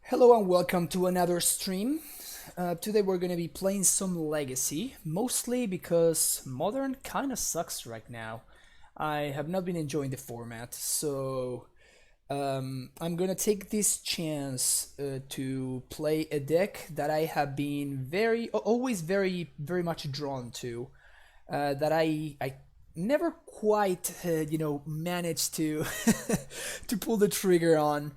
Hello and welcome to another stream. Today we're going to be playing some Legacy, mostly because Modern kind of sucks right now. I have not been enjoying the format, so I'm going to take this chance to play a deck that I have been always very much drawn to, that I never quite, managed to to pull the trigger on,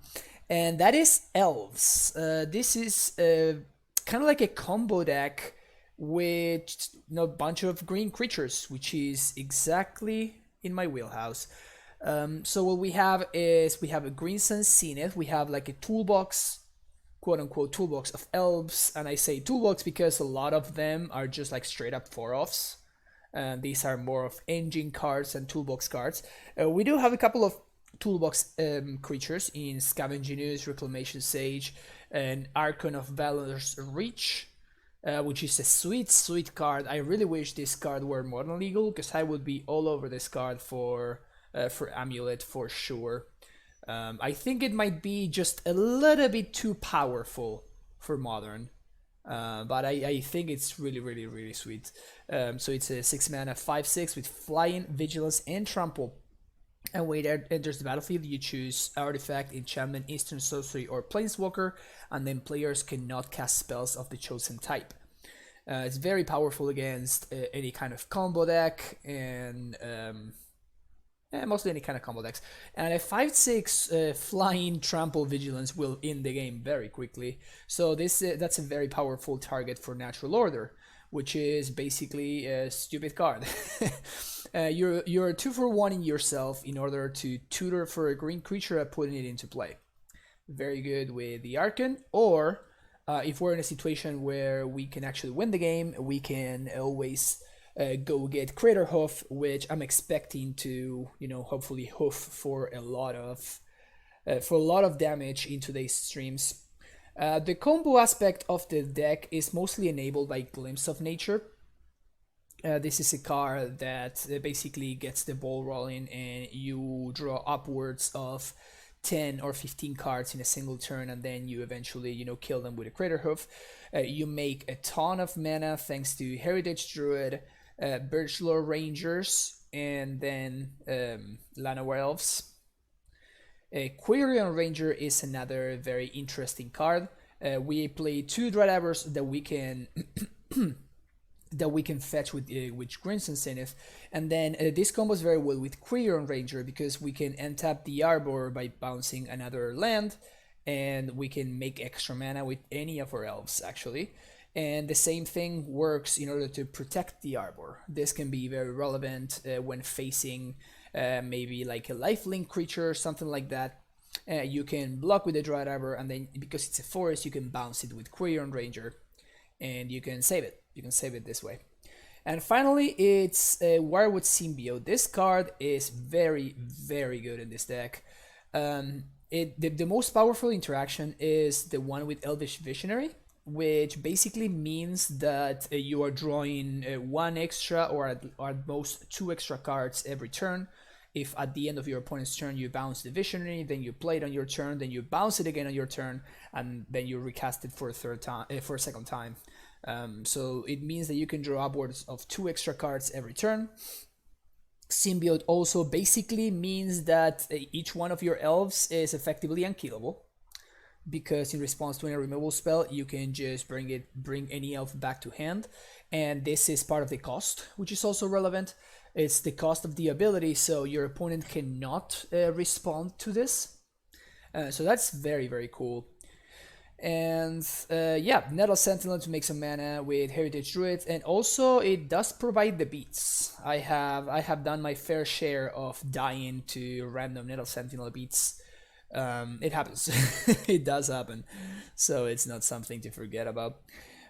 and that is Elves. This is kind of like a combo deck with a bunch of green creatures, which is exactly in my wheelhouse. So what we have is we have a Green Sun Zenith. We have like a toolbox, quote unquote toolbox of elves, and I say toolbox because a lot of them are just like straight up 4-offs. These are more of engine cards and toolbox cards. We do have a couple of toolbox creatures in Scavenging Ooze, Reclamation Sage, and Archon of Valor's Reach, which is a sweet card. I really wish this card were modern legal, because I would be all over this card for Amulet for sure. I think it might be just a little bit too powerful for modern. But I think it's really sweet. So it's a 6 mana 5/6 with flying, vigilance, and trample. And when it enters the battlefield, you choose artifact, enchantment, instant sorcery, or planeswalker, and then players cannot cast spells of the chosen type. It's very powerful against any kind of combo deck, and mostly any kind of combo decks. And a 5/6 flying trample vigilance will end the game very quickly. So that's a very powerful target for Natural Order, which is basically a stupid card. You're 2-for-1 in yourself in order to tutor for a green creature and putting it into play. Very good with the Archon, or if we're in a situation where we can actually win the game, we can always go get Crater Hoof, which I'm expecting to, hopefully hoof for a lot of damage in today's streams. The combo aspect of the deck is mostly enabled by Glimpse of Nature. This is a card that basically gets the ball rolling, and you draw upwards of 10 or 15 cards in a single turn, and then you eventually, kill them with a Crater Hoof. You make a ton of mana thanks to Heritage Druid, Birchlore Rangers, and then Llanowar Elves. Quirion Ranger is another very interesting card. We play 2 Dreadabbers that we can fetch with Green Sun Zenith, and then this combos very well with Quirion Ranger because we can untap the Arbor by bouncing another land, and we can make extra mana with any of our elves actually. And the same thing works in order to protect the Arbor. This can be very relevant when facing maybe like a lifelink creature or something like that. You can block with the Dryad Arbor, and then because it's a forest, you can bounce it with Quirion Ranger, and you can save it. You can save it this way. And finally, it's Wirewood Symbiote. This card is very good in this deck. The most powerful interaction is the one with Elvish Visionary, which basically means that you are drawing 1 extra or at most 2 extra cards every turn. If at the end of your opponent's turn you bounce the Visionary, then you play it on your turn, then you bounce it again on your turn, and then you recast it for a second time. So it means that you can draw upwards of 2 extra cards every turn. Symbiote also basically means that each one of your elves is effectively unkillable, because in response to any removal spell, you can just bring any elf back to hand, and this is part of the cost, which is also relevant. It's the cost of the ability, so your opponent cannot respond to this. So that's very cool. And Nettle Sentinel to make some mana with Heritage Druid, and also it does provide the beats. I have done my fair share of dying to random Nettle Sentinel beats. It happens. It does happen, so it's not something to forget about.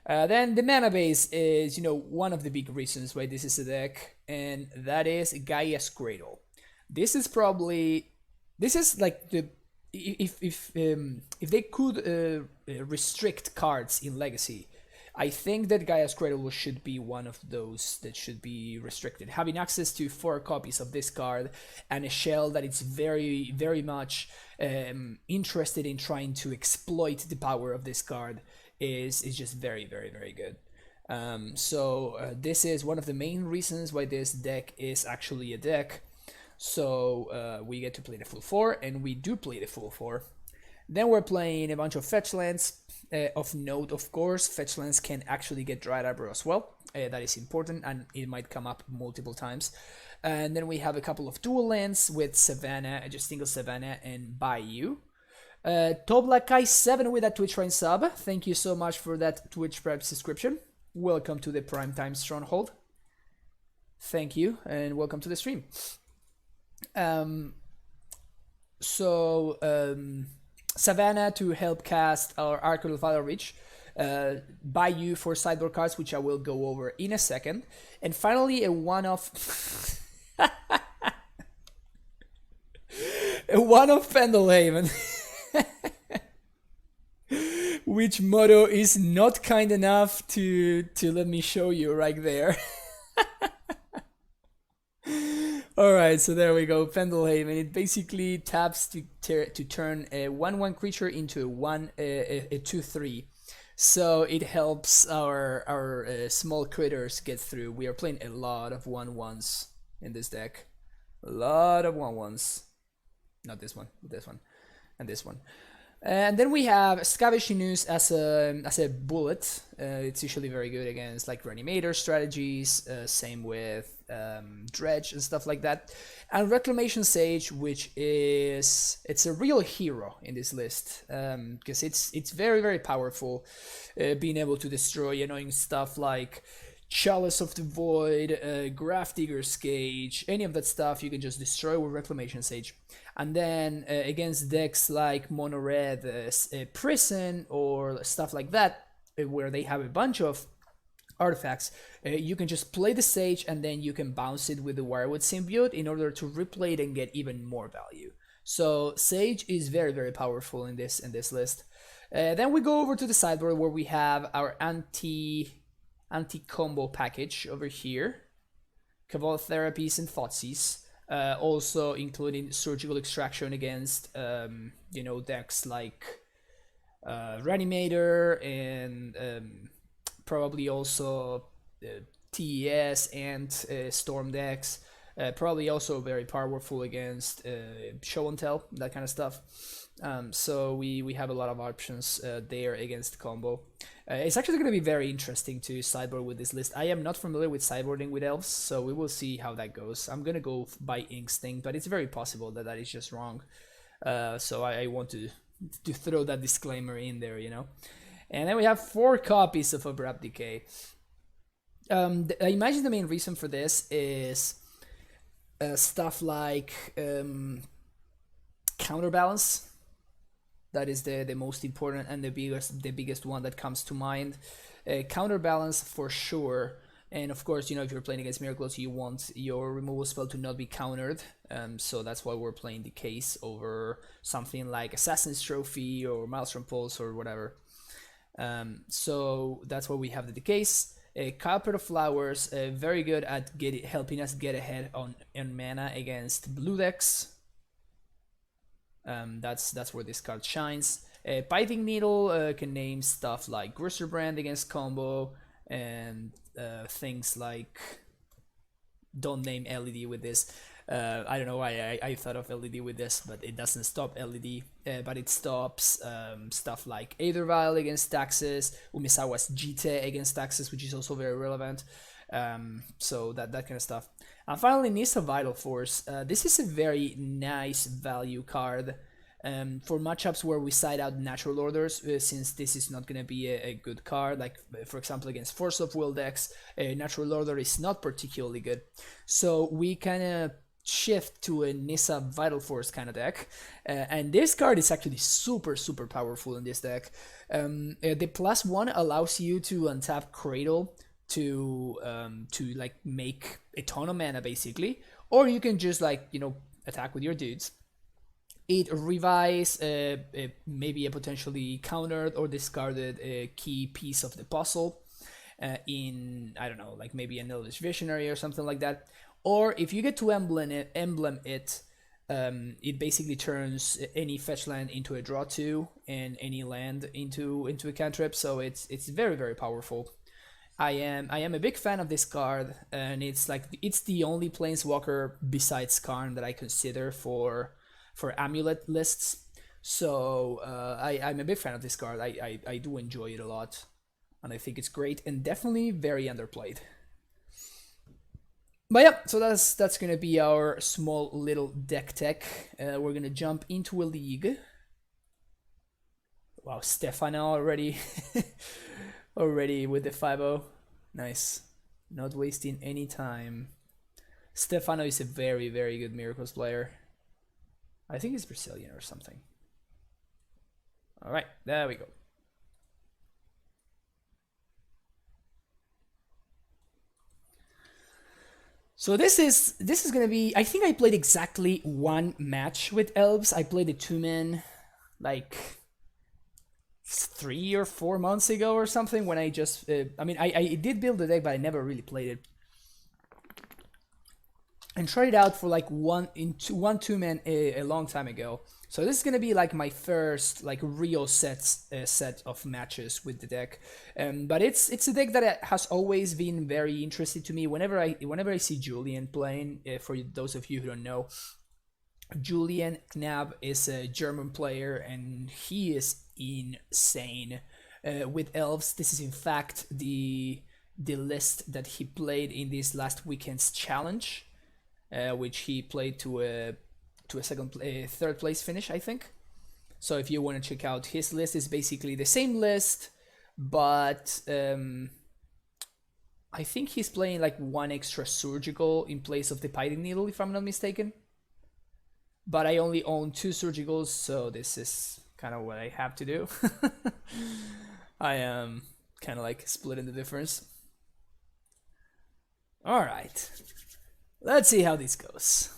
Then the mana base is, one of the big reasons why this is a deck, and that is Gaia's Cradle. This is like the if they could restrict cards in Legacy, I think that Gaia's Cradle should be one of those that should be restricted. Having access to 4 copies of this card and a shell that is very, very much interested in trying to exploit the power of this card is just very, very, very good. This is one of the main reasons why this deck is actually a deck. So we get to play the full 4, and we do play the full 4. Then we're playing a bunch of fetch lands. Of note, of course, fetch lands can actually get Dryad Arbor as well. That is important, and it might come up multiple times. And then we have a couple of dual lands with Savannah, just single Savannah and Bayou. Toblakai7 with that Twitch Prime sub. Thank you so much for that Twitch Prime subscription. Welcome to the Primetime Stronghold. Thank you, and welcome to the stream. Savannah to help cast our Archon of Valor Reach. Bayou for sideboard cards, which I will go over in a second. And finally, a one-off... a one-off Pendelhaven. Which Moto is not kind enough to let me show you right there. Alright, so there we go, Pendelhaven. It basically taps to turn a 1/1 creature into a 2/3. So it helps our small critters get through. We are playing a lot of 1/1s in this deck. A lot of 1/1s. Not this one, this one, and this one. And then we have Scavenging News as a bullet. It's usually very good against like Reanimator strategies. Same with Dredge and stuff like that. And Reclamation Sage, which it's a real hero in this list because it's very, very powerful. Being able to destroy annoying stuff like Chalice of the Void, Grafdigger's Cage, any of that stuff you can just destroy with Reclamation Sage. And then against decks like Mono Red, Prison, or stuff like that, where they have a bunch of artifacts, you can just play the Sage and then you can bounce it with the Wirewood Symbiote in order to replay it and get even more value. So Sage is very, very powerful in this list. Then we go over to the sideboard where we have our anti-combo package over here. Cabal Therapies and Thoughtseize. Also including Surgical Extraction against, decks like Reanimator and probably also TES and Storm decks. Probably also very powerful against Show and Tell, that kind of stuff. So we have a lot of options there against combo. It's actually going to be very interesting to sideboard with this list. I am not familiar with sideboarding with Elves, so we will see how that goes. I'm going to go by instinct, but it's very possible that is just wrong. So I want to throw that disclaimer in there, you know. And then we have 4 copies of Abrupt Decay. I imagine the main reason for this is stuff like Counterbalance. That is the most important and the biggest one that comes to mind. Counterbalance for sure, and of course, if you're playing against Miracles, you want your removal spell to not be countered. So that's why we're playing the case over something like Assassin's Trophy or Maelstrom Pulse or whatever. So that's why we have the decays. Carpet of Flowers, very good at helping us get ahead on mana against blue decks. That's where this card shines. Biting Needle can name stuff like Gristerbrand against combo and things like, don't name LED with this. I don't know why I thought of LED with this, but it doesn't stop LED, but it stops stuff like Aethervial against Taxes, Umisawa's Jite against Taxes, which is also very relevant. So that kind of stuff. And finally, Nissa Vital Force. This is a very nice value card for matchups where we side out Natural Orders, since this is not going to be a good card. Like, for example, against Force of Will decks, Natural Order is not particularly good. So we kind of shift to a Nissa Vital Force kind of deck. And this card is actually super, super powerful in this deck. The +1 allows you to untap Cradle to like make a ton of mana basically, or you can just attack with your dudes. It revives maybe a potentially countered or discarded key piece of the puzzle in, I don't know, like maybe an Elvish Visionary or something like that. Or if you get to emblem it, it basically turns any fetch land into a draw 2 and any land into a cantrip. So it's very, very powerful. I am a big fan of this card, and it's the only planeswalker besides Karn that I consider for Amulet lists. So I'm a big fan of this card. I do enjoy it a lot, and I think it's great and definitely very underplayed. But yeah, so that's gonna be our small little deck tech. We're gonna jump into a league. Wow, Stefano already. Already with the 5-0. Nice. Not wasting any time. Stefano is a very, very good Miracles player. I think he's Brazilian or something. Alright, there we go. So this is gonna be, I think I played exactly one match with Elves. I played a 2-man like 3 or 4 months ago or something, when I just I did build the deck, but I never really played it, and tried it out for like one 2-man a long time ago. So this is gonna be like my first like real set of matches with the deck, but it's a deck that has always been very interesting to me. Whenever I see Julian playing, for those of you who don't know, Julian Knab is a German player, and he is insane. With Elves, this is in fact the list that he played in this last weekend's challenge, which he played to a third place finish, I think. So if you want to check out his list, it's basically the same list, but I think he's playing like one extra surgical in place of the Piting Needle, if I'm not mistaken. But I only own 2 surgicals, so this is kind of what I have to do. I am kind of like splitting the difference. All right, let's see how this goes.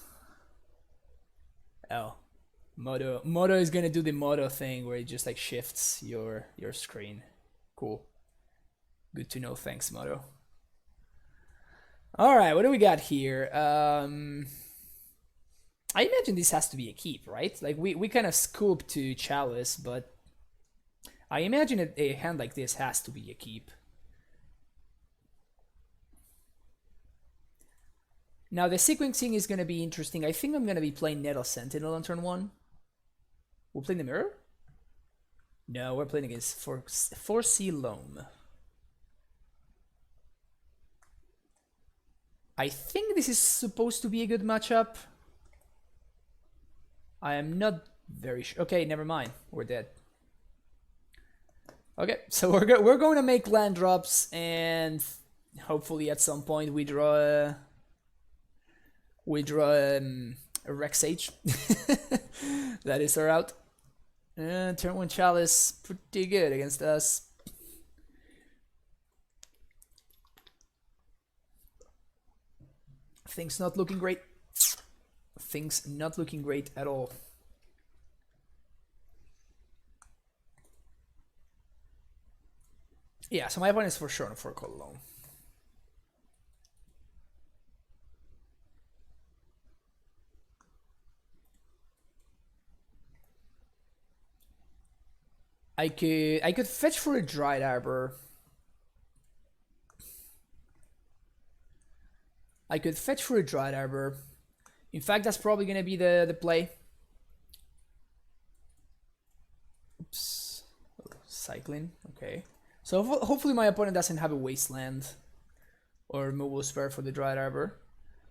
Oh, Moto is gonna do the Moto thing where it just like shifts your screen. Cool. Good to know. Thanks, Moto. All right, what do we got here? I imagine this has to be a keep, right? Like we kind of scooped to Chalice, but I imagine a hand like this has to be a keep. Now the sequencing is going to be interesting. I think I'm going to be playing Nettle Sentinel on turn 1. We'll play the Mirror? No, we're playing against 4C Loam. I think this is supposed to be a good matchup. I am not very sure. Okay, never mind. We're dead. Okay, so we're going to make land drops, and hopefully at some point we draw a Rex H. That is our out. Turn 1 Chalice, pretty good against us. Things not looking great. Things not looking great at all. Yeah, so my opponent is for sure on 4-color Loam. I could fetch for a Dried Arbor. I could fetch for a Dried Arbor. In fact, that's probably gonna be the play. Oops. Cycling. Okay. So hopefully my opponent doesn't have a Wasteland or removal spell for the Dried Arbor.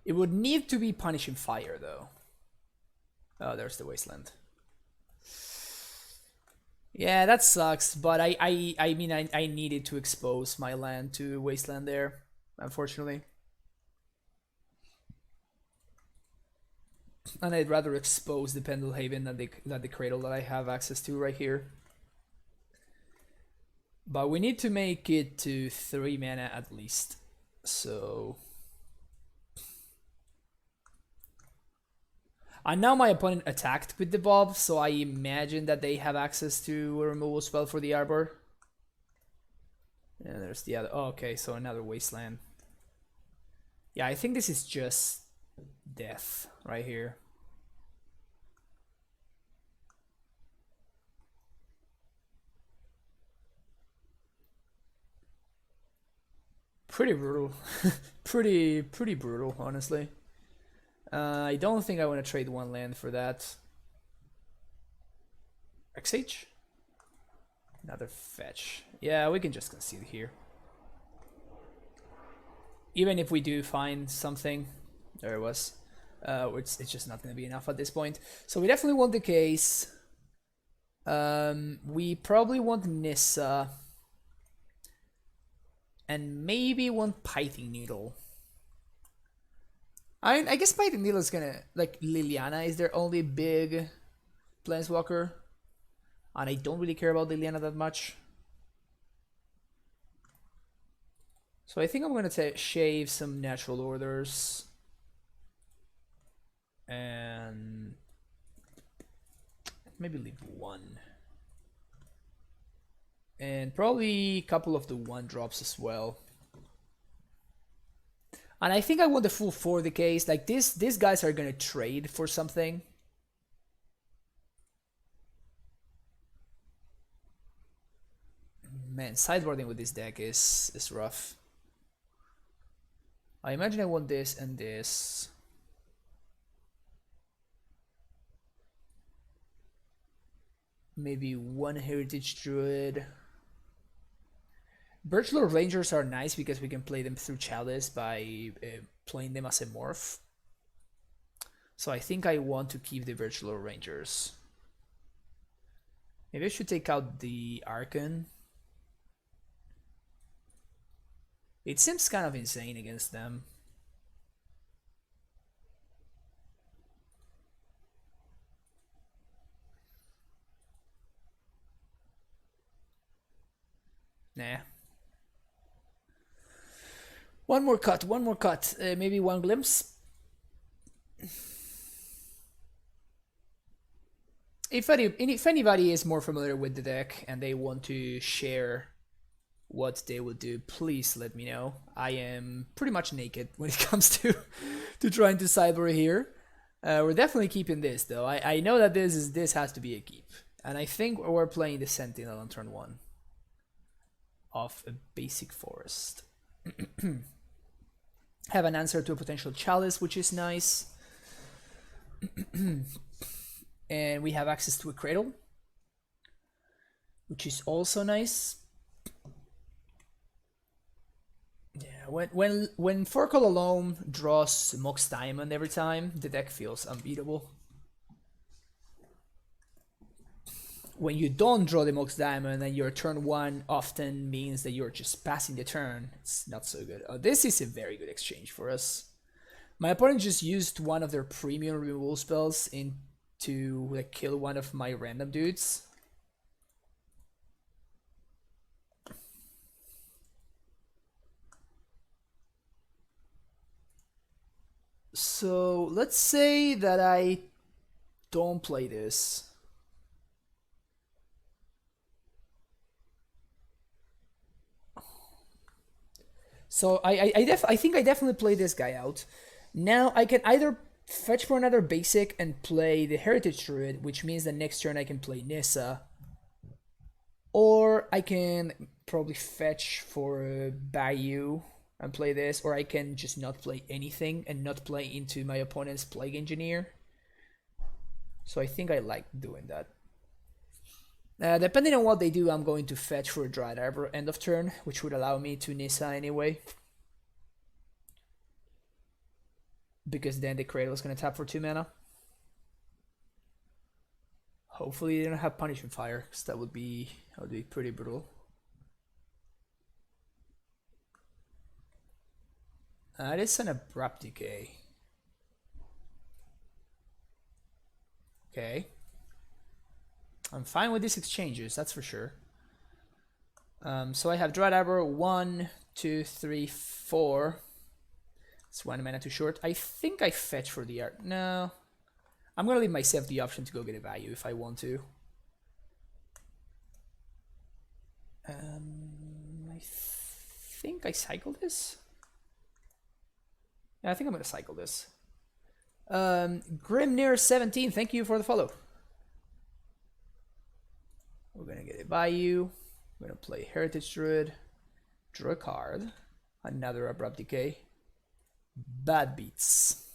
It would need to be Punishing Fire though. Oh, there's the Wasteland. Yeah, that sucks, but I mean I needed to expose my land to Wasteland there, unfortunately. And I'd rather expose the Pendlehaven than the Cradle that I have access to right here. But we need to make it to 3 mana at least. So And now my opponent attacked with the Bob, so I imagine that they have access to a removal spell for the Arbor. Yeah, there's the other. Oh, okay, so another Wasteland. Yeah, I think this is just death right here. Pretty brutal. pretty brutal, honestly. I don't think I want to trade one land for that. XH? Another fetch. Yeah, we can just concede here. Even if we do find something, there it was. It's just not going to be enough at this point. So we definitely want the case. We probably want Nissa. And maybe want Pithing Needle. I guess Pithing Needle is gonna... Like, Liliana is their only big Planeswalker. And I don't really care about Liliana that much. So I think I'm gonna shave some natural orders. And maybe leave one. And probably a couple of the 1-drops as well. And I think I want the full 4 decays. Like these guys are gonna trade for something. Man, sideboarding with this deck is rough. I imagine I want this and this. Maybe one Heritage Druid. Birchlord Rangers are nice because we can play them through Chalice by playing them as a morph. So I think I want to keep the Birchlord Rangers. Maybe I should take out the Archon. It seems kind of insane against them. Nah. One more cut, maybe one glimpse. If anybody is more familiar with the deck and they want to share what they will do, please let me know. I am pretty much naked when it comes to trying to sideboard here. We're definitely keeping this though. I know that this has to be a keep, and I think we're playing the Sentinel on turn 1 of a basic forest. Have an answer to a potential Chalice, which is nice. And we have access to a Cradle, which is also nice. Yeah, when 4-color Loam draws Mox Diamond every time, the deck feels unbeatable. When you don't draw the Mox Diamond and your turn 1 often means that you're just passing the turn, it's not so good. Oh, this is a very good exchange for us. My opponent just used one of their premium removal spells to like kill one of my random dudes. So let's say that I don't play this. So I think I definitely play this guy out. Now I can either fetch for another basic and play the Heritage Druid, which means that next turn I can play Nissa. Or I can probably fetch for Bayou and play this, or I can just not play anything and not play into my opponent's Plague Engineer. So I think I like doing that. Depending on what they do, I'm going to fetch for a Dryad Arbor end of turn, which would allow me to Nissa anyway. Because then the Cradle is going to tap for 2 mana. Hopefully they don't have Punishment Fire, because that would be pretty brutal. It is an Abrupt Decay. Okay. I'm fine with these exchanges, that's for sure. So I have Dryad Arbor 1, 2, 3, 4. It's 1 mana too short. I think I fetch for the art. No. I'm gonna leave myself the option to go get a value if I want to. I think I cycle this. Yeah, I think I'm gonna cycle this. Grimnir17, thank you for the follow. We're gonna get a value. We're gonna play Heritage Druid, draw a card, another Abrupt Decay. Bad beats.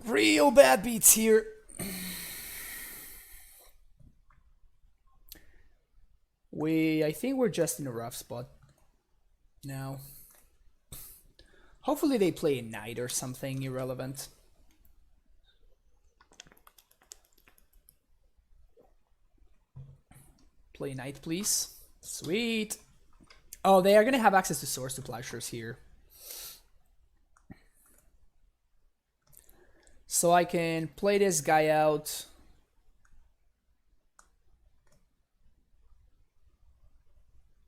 Real bad beats here. I think we're just in a rough spot now. Hopefully they play a knight or something irrelevant. Play knight, please. Sweet. Oh, they are gonna have access to Swords to Plowshares here. So I can play this guy out.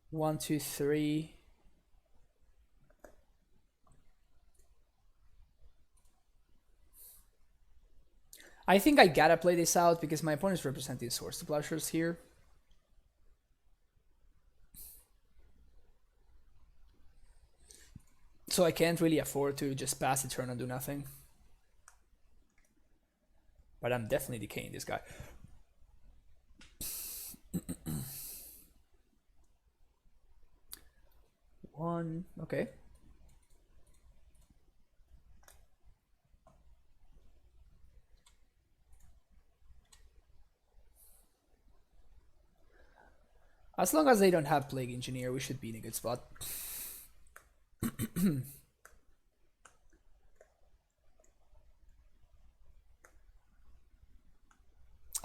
One, two, three. I think I gotta play this out because my opponent's representing Swords to Plowshares here. So I can't really afford to just pass the turn and do nothing. But I'm definitely decaying this guy. One, okay. As long as they don't have Plague Engineer, we should be in a good spot.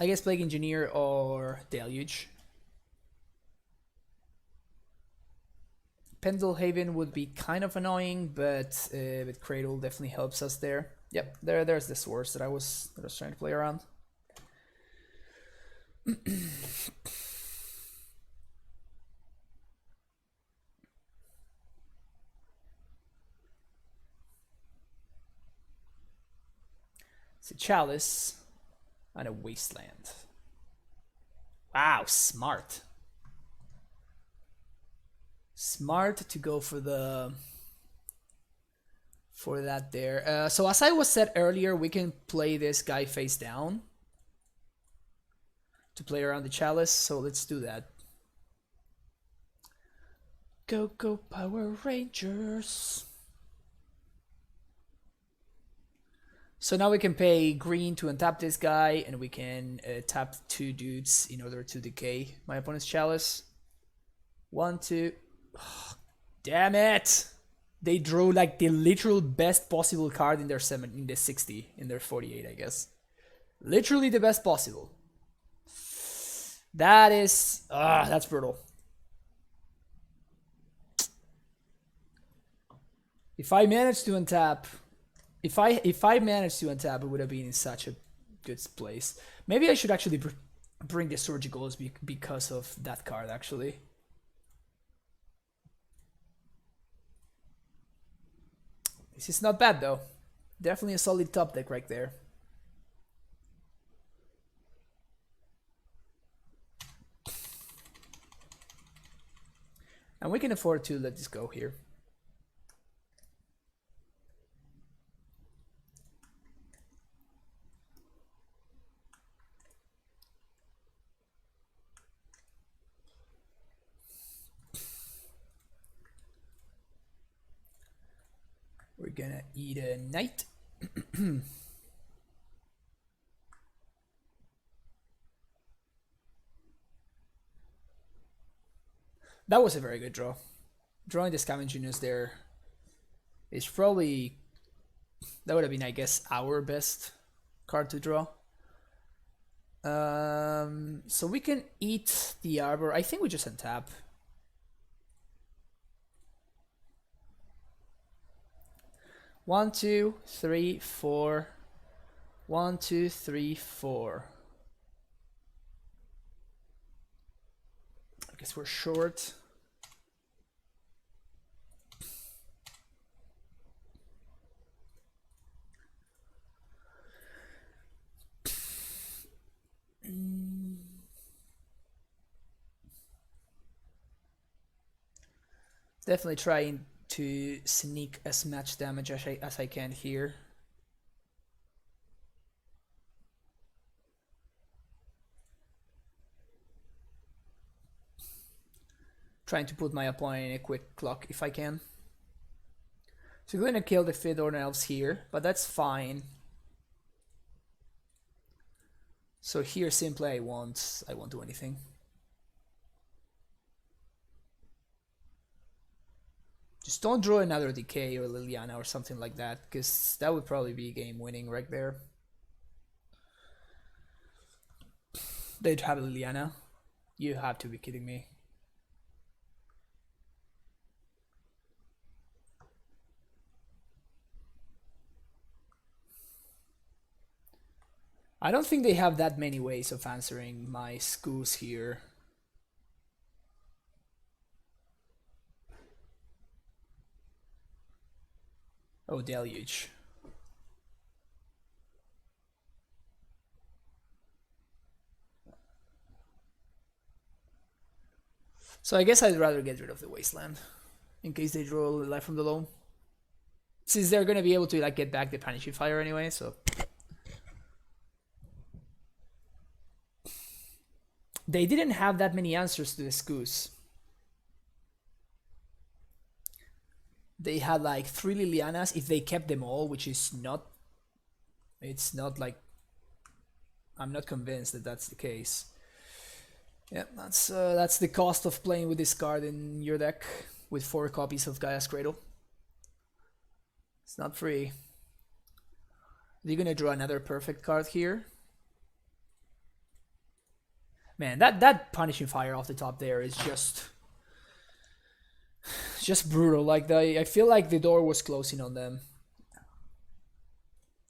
I guess Plague Engineer or Deluge. Pendelhaven would be kind of annoying, but Cradle definitely helps us there. Yep, there's the swords that I was trying to play around. It's a Chalice and a Wasteland. Wow, smart. Smart to go for that there. So as I was said earlier, we can play this guy face down to play around the Chalice, so let's do that. Go, go, Power Rangers. So now we can pay green to untap this guy, and we can tap 2 dudes in order to decay my opponent's Chalice. 1, 2. Oh, damn it! They drew like the literal best possible card in their 60, in their 48, I guess. Literally the best possible. That is that's brutal. If I managed to untap, if I managed to untap, it would have been in such a good place. Maybe I should actually bring the Surgicals because of that card, actually. This is not bad, though. Definitely a solid top deck right there. And we can afford to let this go here. We're gonna eat a knight. That was a very good draw. Drawing the Scavenging Ooze there is probably... That would have been, I guess, our best card to draw. So we can eat the Arbor. I think we just untap. One, two, three, four. 1, 2, 3, 4. Guess we're short. Definitely trying to sneak as much damage as I can here. Trying to put my opponent in a quick clock if I can. So we're gonna kill the Fedorn Elves here, but that's fine. So here simply I won't do anything. Just don't draw another Decay or Liliana or something like that, because that would probably be game winning right there. They'd have Liliana. You have to be kidding me. I don't think they have that many ways of answering my Skoos here. Oh, Deluge. So I guess I'd rather get rid of the Wasteland, in case they draw life from the Loam. Since they're gonna be able to like get back the Punishing Fire anyway, so... They didn't have that many answers to the Skoos. They had like 3 Lilianas if they kept them all, which is not... It's not like... I'm not convinced that that's the case. Yeah, that's the cost of playing with this card in your deck with 4 copies of Gaia's Cradle. It's not free. Are you gonna draw another perfect card here? Man, that Punishing Fire off the top there is just brutal. Like I feel like the door was closing on them.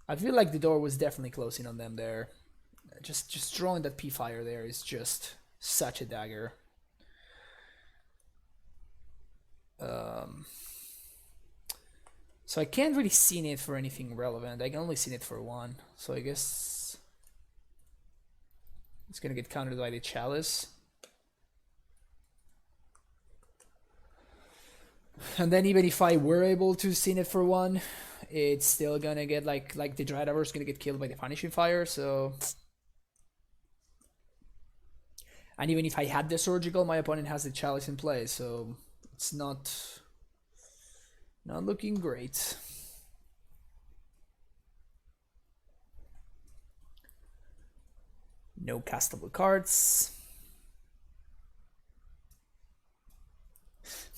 I feel like the door was definitely closing on them there. Just drawing that P Fire there is just such a dagger. So I can't really see it for anything relevant. I can only see it for 1. So I guess it's gonna get countered by the Chalice. And then even if I were able to see it for 1, it's still gonna get like the Dreadhour is gonna get killed by the Punishing Fire, so... And even if I had the Surgical, my opponent has the Chalice in play, so it's not looking great. No castable cards.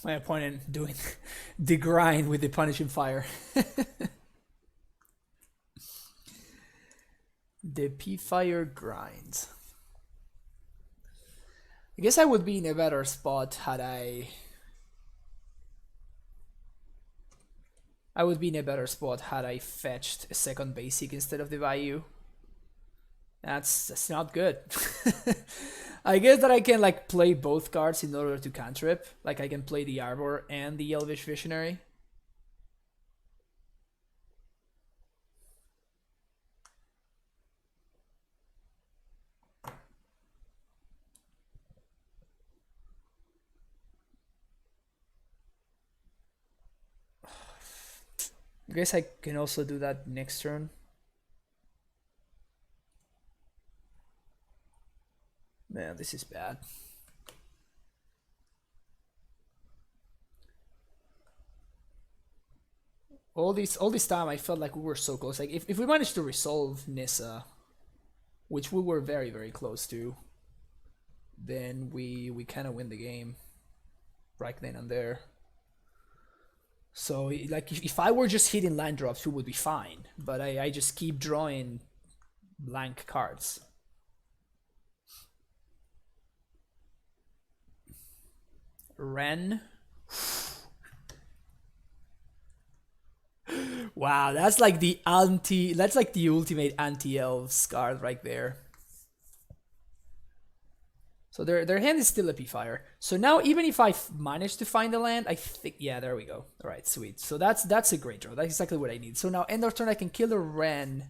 My opponent doing the grind with the Punishing Fire. The P-Fire grind. I guess I would be in a better spot had I would be in a better spot had I fetched a second basic instead of the Bayou. That's not good. I guess that I can like play both cards in order to cantrip. Like I can play the Arbor and the Elvish Visionary. I guess I can also do that next turn. Man, this is bad. All this time I felt like we were so close. Like if we managed to resolve Nissa, which we were very, very close to, then we kind of win the game right then and there. So like if I were just hitting land drops, we would be fine. But I just keep drawing blank cards. Ren. Wow, that's like the ultimate anti-elves card right there. So their hand is still a P-Fire. So now even if I manage to find the land, I think, yeah, there we go. All right, sweet. So that's a great draw. That's exactly what I need. So now end of turn I can kill the Ren.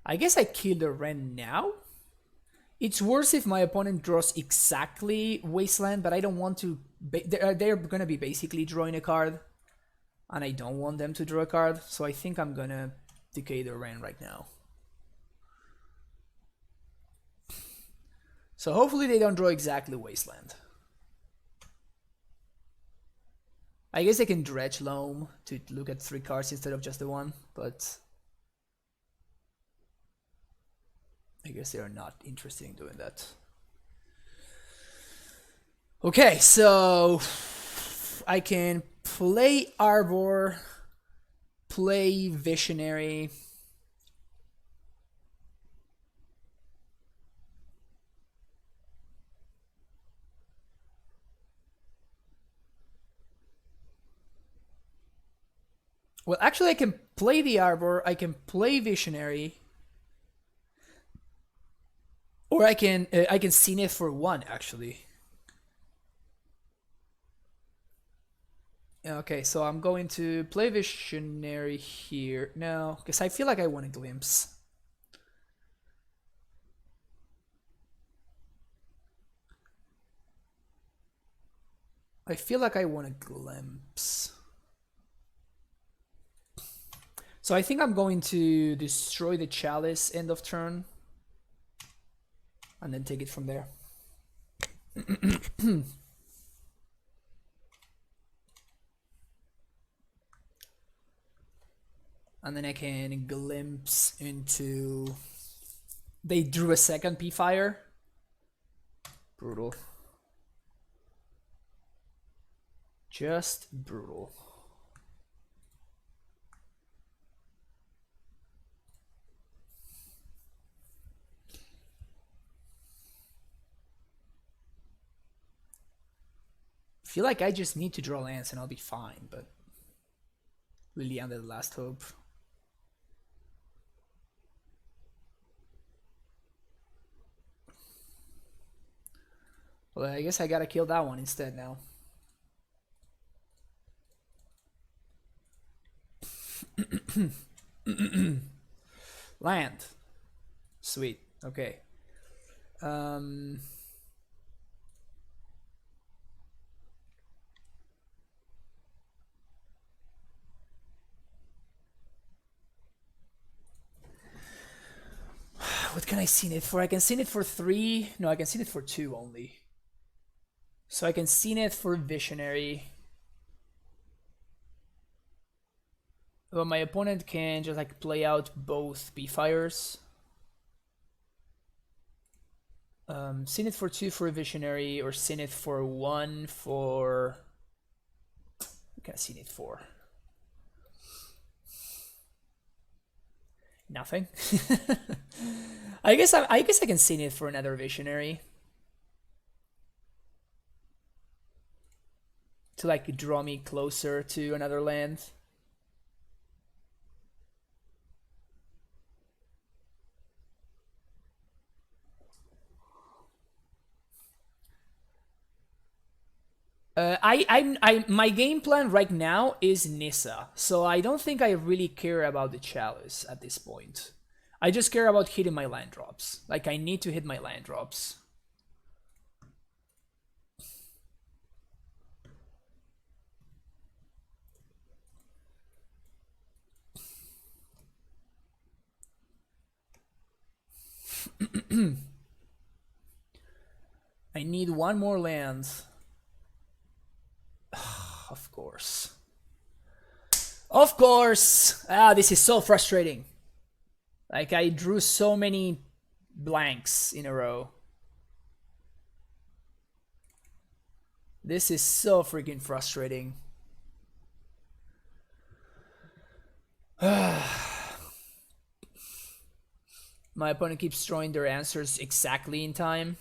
I guess I kill the Ren now. It's worse if my opponent draws exactly Wasteland, but I don't want to... They're going to be basically drawing a card, and I don't want them to draw a card, so I think I'm going to decay the Ren right now. So hopefully they don't draw exactly Wasteland. I guess I can dredge Loam to look at 3 cards instead of just the one, but... I guess they are not interested in doing that. Okay, so I can play Arbor, play Visionary. Well, actually I can play the Arbor, I can play Visionary. Or I can scene it for 1 actually. Okay, so I'm going to play Visionary here. No, because I feel like I want a Glimpse. I feel like I want a Glimpse. So I think I'm going to destroy the Chalice end of turn. And then take it from there. And then I can glimpse into... They drew a second P-Fire. Brutal. Just brutal. I feel like I just need to draw lands and I'll be fine, but really under the last hope. Well, I guess I gotta kill that one instead now. Land. Sweet. Okay. What can I scene it for? I can scene it for 3. No, I can scene it for 2 only. So I can scene it for Visionary. Well, my opponent can just like play out both B-Fires. Scene it for 2 for a Visionary, or scene it for 1 for... What can I scene it for? Nothing. I guess I can scene it for another Visionary. To like draw me closer to another land. My game plan right now is Nissa, so I don't think I really care about the Chalice at this point. I just care about hitting my land drops. Like, I need to hit my land drops. I need 1 more land. Of course. Of course! Ah, this is so frustrating. Like, I drew so many blanks in a row. This is so freaking frustrating. My My opponent keeps throwing their answers exactly in time.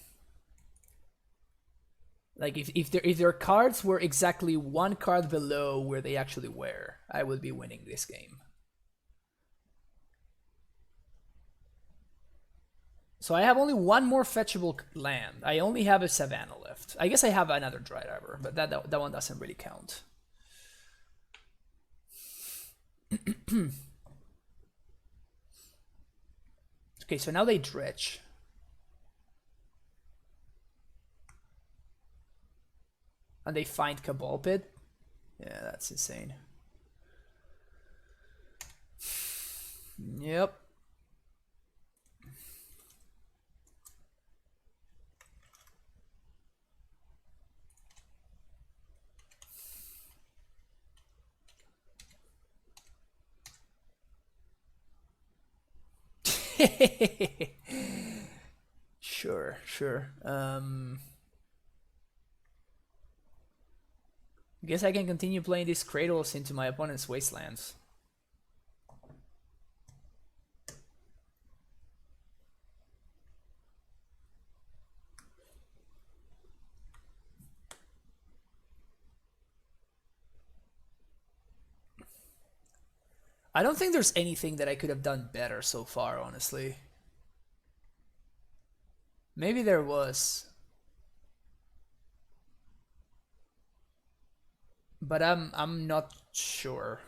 Like if their cards were exactly one card below where they actually were, I would be winning this game. So I have only one more fetchable land. I only have a Savannah left. I guess I have another Dry Diver, but that one doesn't really count. Okay, so now they dredge. And they find Cabal Pit. Yeah, that's insane. Yep. Sure, sure. I guess I can continue playing these Cradles into my opponent's Wastelands. I don't think there's anything that I could have done better so far, honestly. Maybe there was. But I'm not sure.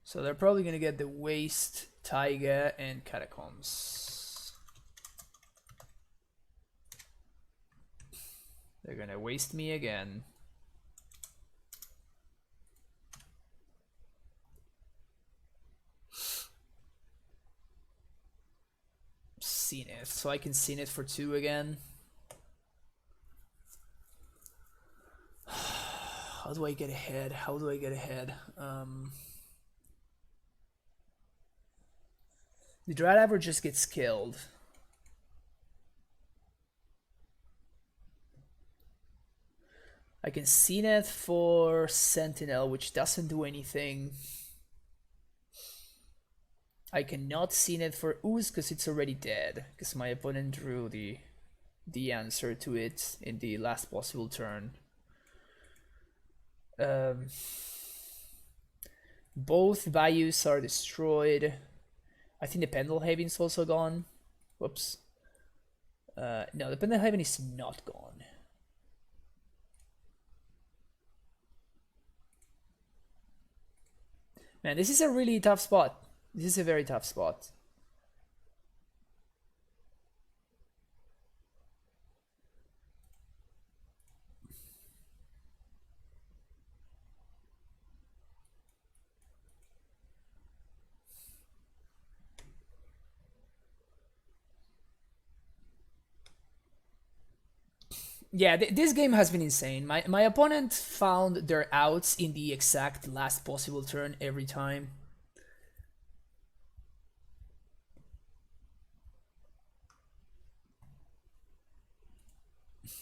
So they're probably gonna get the Waste, Taiga, and Catacombs. They're gonna waste me again. Zenith, so I can Zenith for 2 again. How do I get ahead? How do I get ahead? The Dry Diver just gets killed. I can Zenith for Sentinel, which doesn't do anything. I cannot Zenith for Ooze because it's already dead, because my opponent drew the answer to it in the last possible turn. Both Bayous are destroyed. I think the Pendelhaven is also gone. Whoops. No, the Pendelhaven is not gone. Man, this is a really tough spot. This is a very tough spot. Yeah, this game has been insane. My opponent found their outs in the exact last possible turn every time.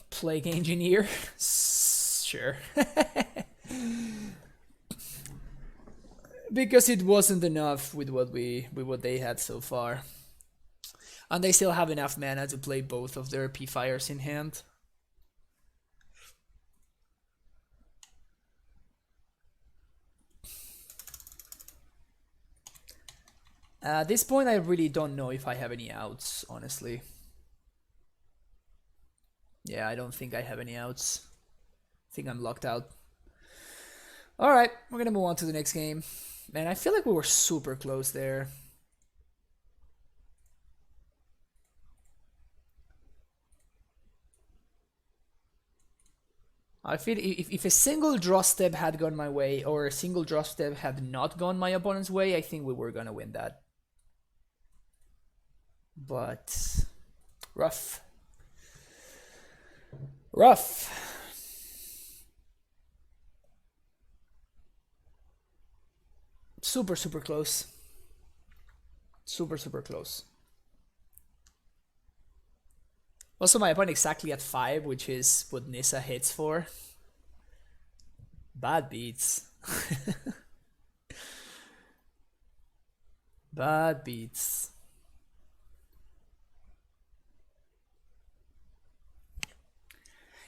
Plague Engineer? Sure. Because it wasn't enough with what they had so far. And they still have enough mana to play both of their P-Fires in hand. At this point, I really don't know if I have any outs, honestly. Yeah, I don't think I have any outs. I think I'm locked out. Alright, we're gonna move on to the next game. Man, I feel like we were super close there. I feel if a single draw step had gone my way, or a single draw step had not gone my opponent's way, I think we were gonna win that. But rough. Rough. Super, super close. Super, super close. Also, my opponent exactly at 5, which is what Nissa hits for. Bad beats. Bad beats.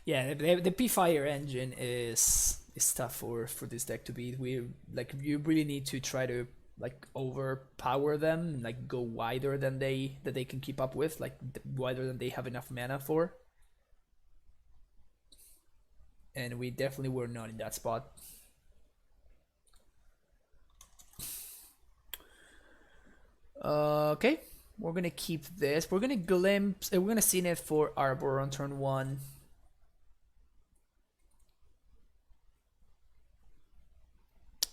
Yeah, the P Fire engine is tough for this deck to beat. We like you really need to try to like overpower them and like go wider than they can keep up with, like wider than they have enough mana for. And we definitely were not in that spot. Okay, we're gonna keep this. We're gonna glimpse. We're gonna see it for Arbor on turn 1.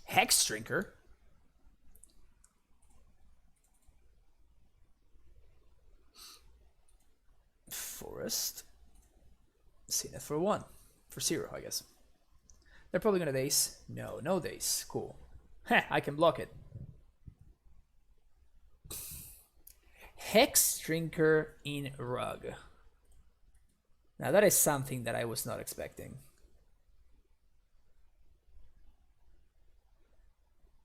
Hex Drinker. Forest. See it for 1. For 0, I guess. They're probably gonna daze. No, no daze. Cool. Heh, I can block it. Hex Drinker in Rug. Now that is something that I was not expecting.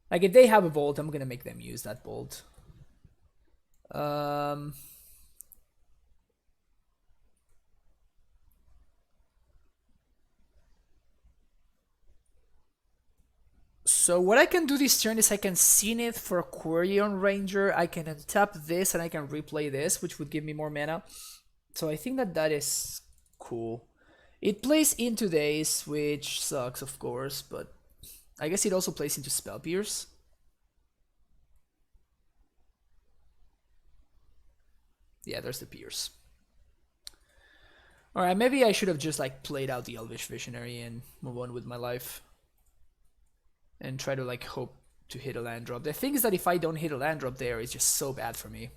Like if they have a Bolt, I'm gonna make them use that Bolt. So what I can do this turn is I can Zenith for a Quirion Ranger, I can untap this and I can replay this, which would give me more mana. So I think that that is cool. It plays into Daze, which sucks of course, but I guess it also plays into Spell Pierce. Yeah, there's the Pierce. Alright, maybe I should have just like played out the Elvish Visionary and move on with my life. And try to like hope to hit a land drop. The thing is that if I don't hit a land drop there, it's just so bad for me.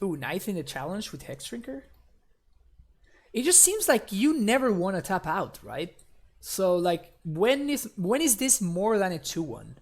Ooh, ninth in the challenge with Hex Drinker? It just seems like you never want to tap out, right? So like when is this more than a 2-1?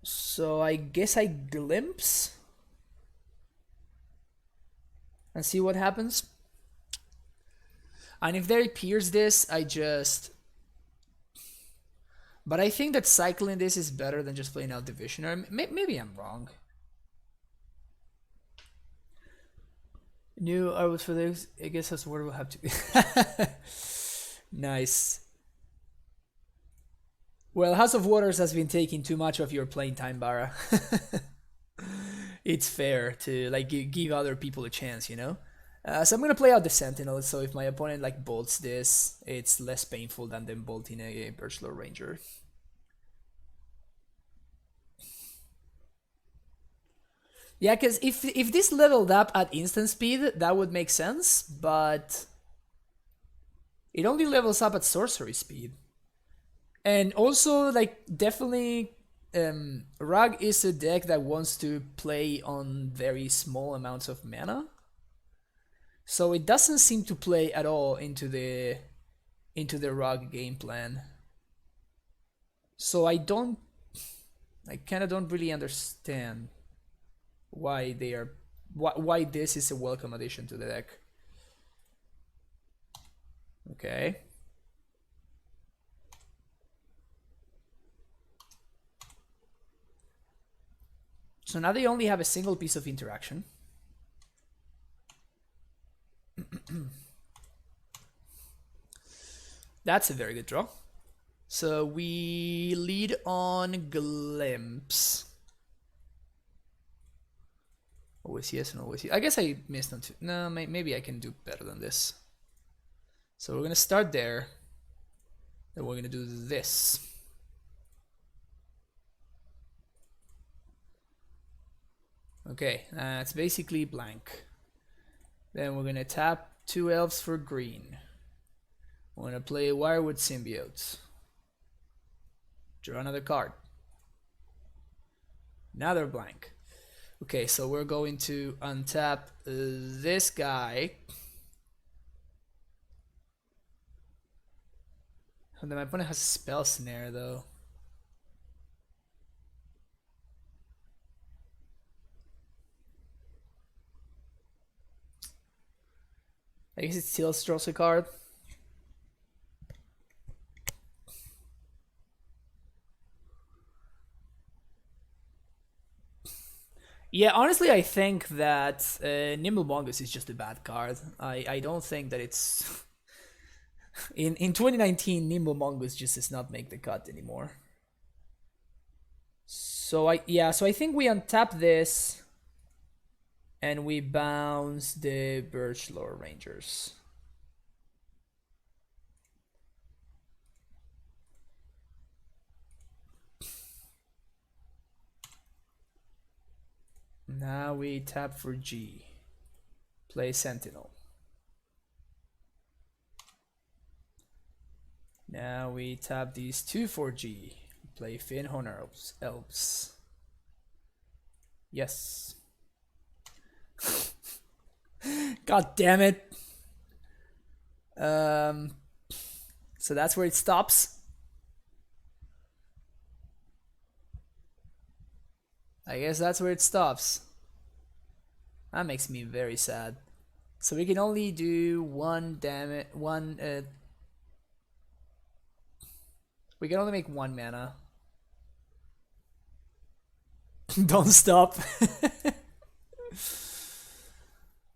So I guess I glimpse and see what happens. And if they pierce this, I just... But I think that cycling this is better than just playing out Division. Or maybe I'm wrong. New Arbors for this, I guess that's what we'll have to be. Nice. Well, House of Waters has been taking too much of your playing time, Bara. It's fair to like give other people a chance, you know? So I'm gonna play out the Sentinel, so if my opponent like bolts this, it's less painful than them bolting a Birchlore Ranger. Yeah, because if this leveled up at instant speed, that would make sense, but it only levels up at sorcery speed. And also, like, definitely, Rug is a deck that wants to play on very small amounts of mana. So it doesn't seem to play at all into the Rug game plan. So I kind of don't really understand why why this is a welcome addition to the deck. Okay. So now they only have a single piece of interaction. That's a very good draw. So we lead on Glimpse. Always yes and always yes. I guess I missed them too. No, maybe I can do better than this. So we're gonna start there. Then we're gonna do this. Okay, it's basically blank. Then we're gonna tap 2 Elves for green. We're gonna play Wirewood Symbiote. Draw another card. Now they're blank. Okay, so we're going to untap this guy. And then my opponent has a Spell Snare though. I guess it still draws a card. Yeah, honestly, I think that Nimble Mongoose is just a bad card. I don't think that it's in 2019. Nimble Mongoose just does not make the cut anymore. So I think we untap this and we bounce the Birchlore Rangers. Now we tap for G. Play Sentinel. Now we tap these two for G. Play Finhorn Elves. Yes. God damn it. So that's where it stops. I guess that's where it stops. That makes me very sad. So we can only do one damage, we can only make 1 mana. Don't stop.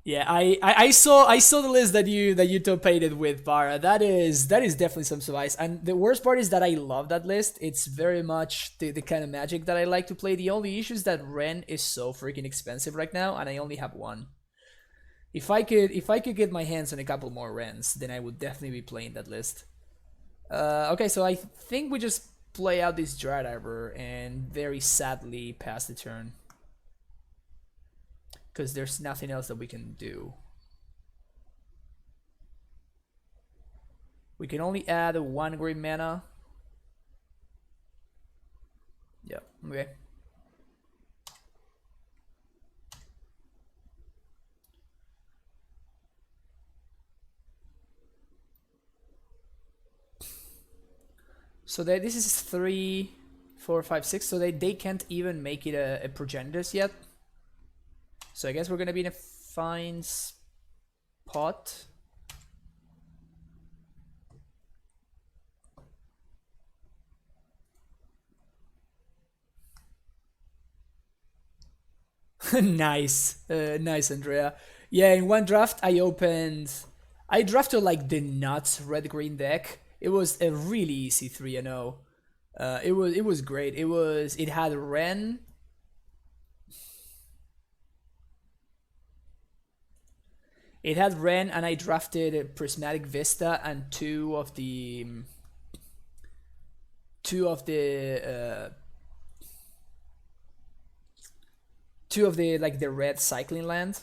Yeah, I saw the list that you topated with, Vara. That is definitely some surprise. And the worst part is that I love that list. It's very much the kind of Magic that I like to play. The only issue is that Ren is so freaking expensive right now, and I only have one. If I could get my hands on a couple more Rens, then I would definitely be playing that list. Okay, so I think we just play out this Dry Diver and very sadly pass the turn. Because there's nothing else that we can do. We can only add 1 green mana. Yeah, okay. So this is 3, 4, 5, 6. So they can't even make it a Progenitors yet. So I guess we're gonna be in a fine spot. Nice, nice, Andrea. Yeah, in one draft I drafted like the nuts red green deck. It was a really easy 3-0. It was great. It had Ren. It had Ren, and I drafted Prismatic Vista and two of the like the red cycling land.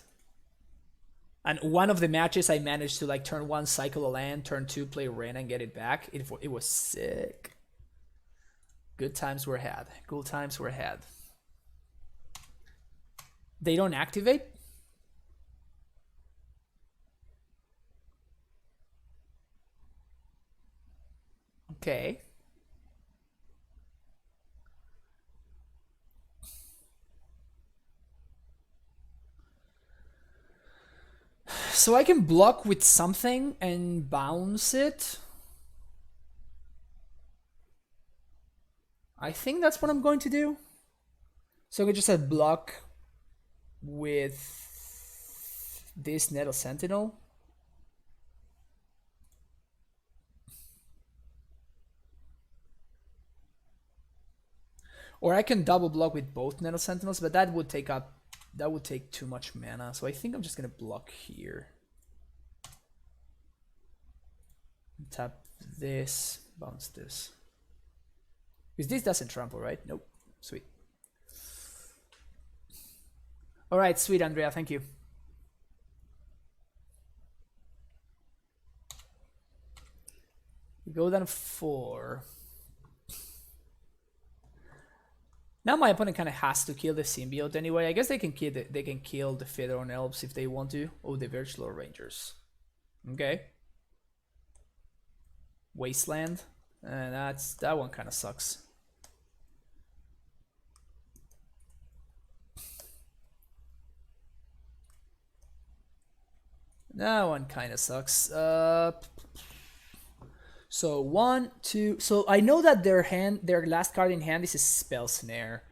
And one of the matches I managed to like turn 1 cycle a land, turn 2 play Ren and get it back. It was sick. Good times were had. Good times were had. They don't activate? Okay. So I can block with something and bounce it. I think that's what I'm going to do. So I can just have block with this Nettle Sentinel. Or I can double block with both Nettle Sentinels, but that would take too much mana. So I think I'm just gonna block here. Tap this, bounce this. Because this doesn't trample, right? Nope. Sweet. Alright, sweet, Andrea, thank you. We go down 4. Now my opponent kind of has to kill the symbiote anyway. I guess they can kill the Feather Elves if they want to. Oh, the Birchlore Rangers. Okay. Wasteland. That one kind of sucks. That one kind of sucks. So 1, 2. So I know that their last card in hand is a spell snare.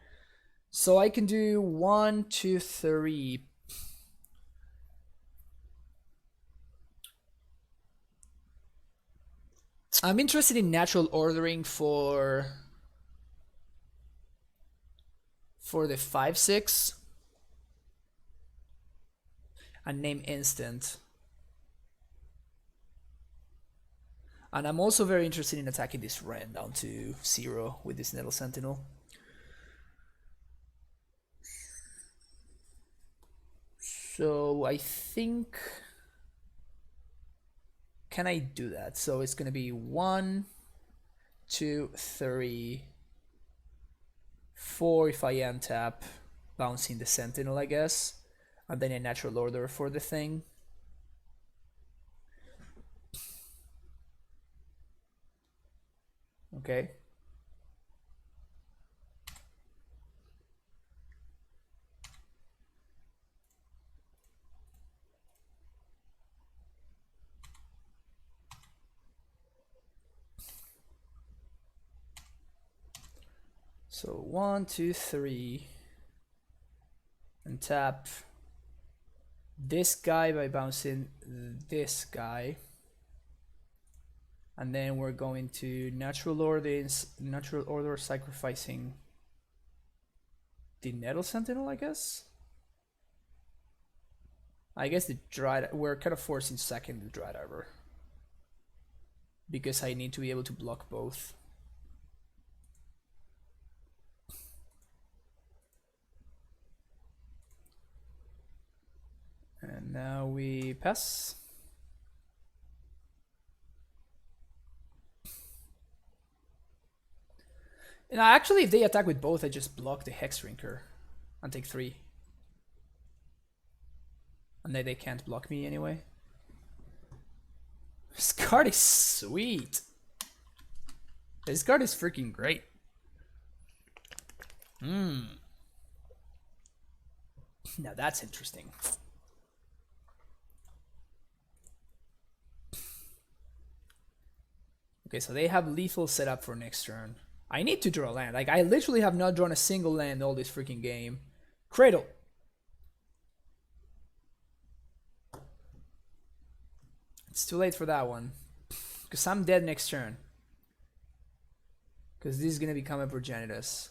So I can do 1, 2, 3. I'm interested in natural ordering for the 5/6 and name instant. And I'm also very interested in attacking this red down to 0 with this Nettle Sentinel. So I think... Can I do that? So it's gonna be 1, 2, 3, 4 if I untap, bouncing the Sentinel, I guess. And then a natural order for the thing. Okay. So 1, 2, 3, and tap this guy by bouncing this guy, and then we're going to natural order sacrificing the Nettle Sentinel, I guess. The Dry, we're kind of forcing second the Dry Diver because I need to be able to block both. And now we pass. And actually, if they attack with both, I just block the Hex Drinker and take 3. And then they can't block me anyway. This card is sweet. This card is freaking great. Now that's interesting. Okay, so they have lethal set up for next turn. I need to draw a land. Like, I literally have not drawn a single land all this freaking game. Cradle. It's too late for that one. Because I'm dead next turn. Because this is going to become a Progenitus.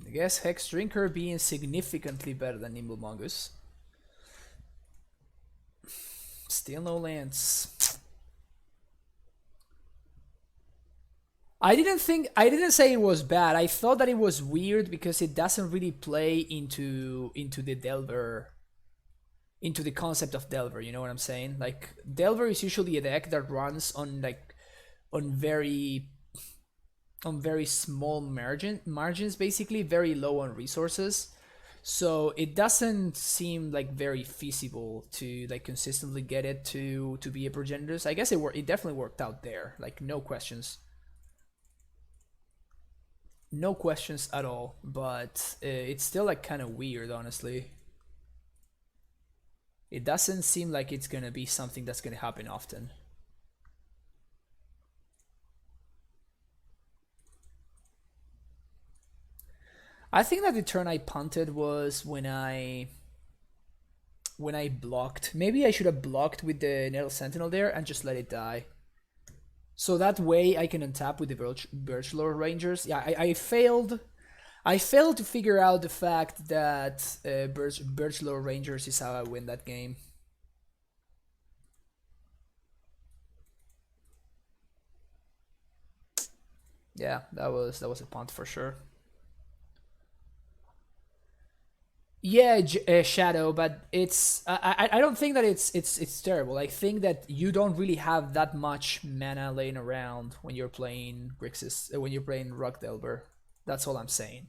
I guess Hex Drinker being significantly better than Nimble Mongoose. Still no lands. I didn't say it was bad. I thought that it was weird because it doesn't really play into the Delver, into the concept of Delver, you know what I'm saying? Like, Delver is usually a deck that runs on very small margins, basically very low on resources. So it doesn't seem like very feasible to like consistently get it to be a Progenitus. I guess it definitely worked out there, like no questions. No questions at all, but it's still like kind of weird, honestly. It doesn't seem like it's gonna be something that's gonna happen often. I think that the turn I punted was when I blocked. Maybe I should have blocked with the Nettle Sentinel there and just let it die. So that way I can untap with the Birchlore Rangers. Yeah, I failed. I failed to figure out the fact that Birchlore Rangers is how I win that game. Yeah, that was a punt for sure. Yeah, Shadow, but it's I don't think that it's terrible. I think that you don't really have that much mana laying around when you're playing Grixis, when you're playing Rock Delver. That's all I'm saying.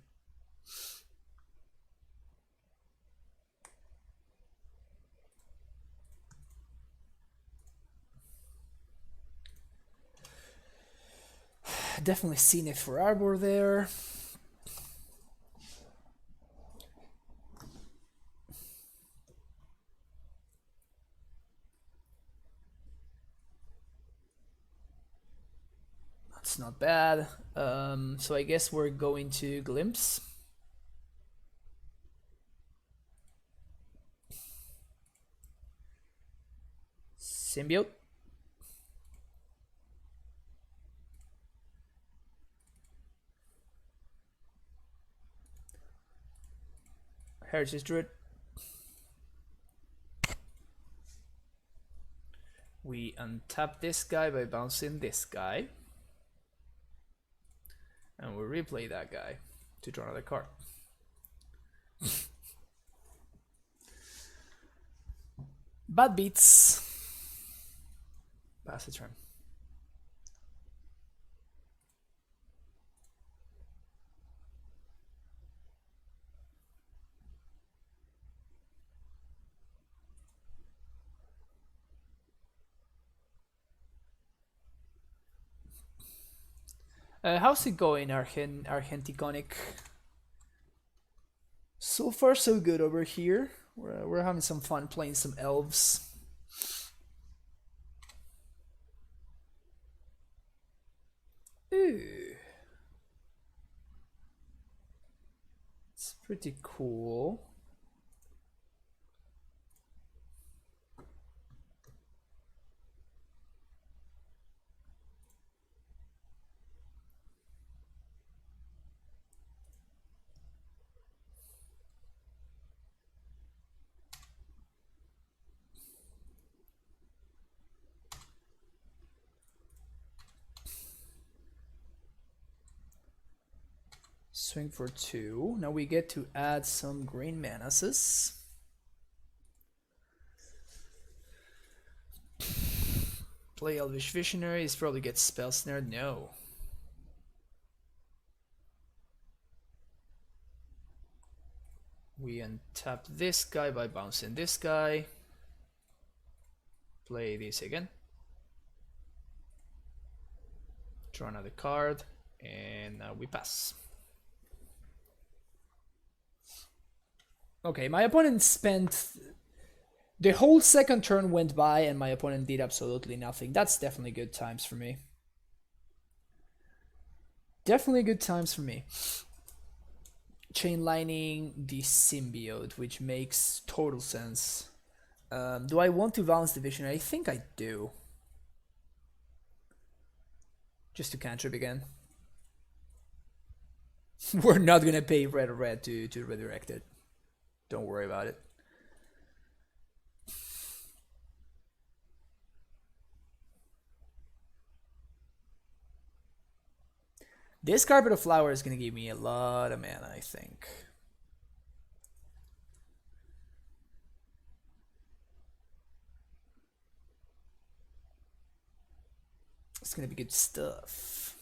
Definitely seen it for Arbor there. That's not bad. So I guess we're going to Glimpse. Symbiote. Heritage Druid. We untap this guy by bouncing this guy. And we replay that guy to draw another card. Bad beats. Pass the turn. How's it going, Argenticonic? So far, so good over here. We're having some fun playing some elves. Ooh. It's pretty cool. Swing for 2. Now we get to add some green manases. Play Elvish Visionary. He's probably get spell snared. No. We untap this guy by bouncing this guy. Play this again. Draw another card. And now we pass. Okay, my opponent spent... The whole second turn went by and my opponent did absolutely nothing. That's definitely good times for me. Definitely good times for me. Chain lining the symbiote, which makes total sense. Do I want to bounce the vision? I think I do. Just to cantrip again. We're not gonna pay red or red to redirect it. Don't worry about it. This Carpet of Flower is going to give me a lot of mana, I think. It's going to be good stuff.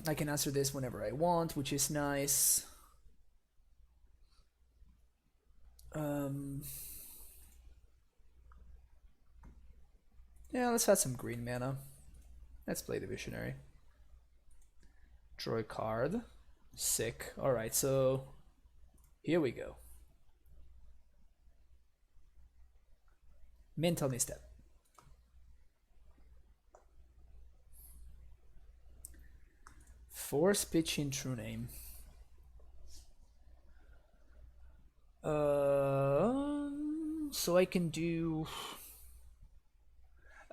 I can answer this whenever I want, which is nice. Yeah, let's add some green mana. Let's play the Visionary. Draw a card. Sick. Alright, so here we go. Mental misstep. Force pitching True Name. So I can do...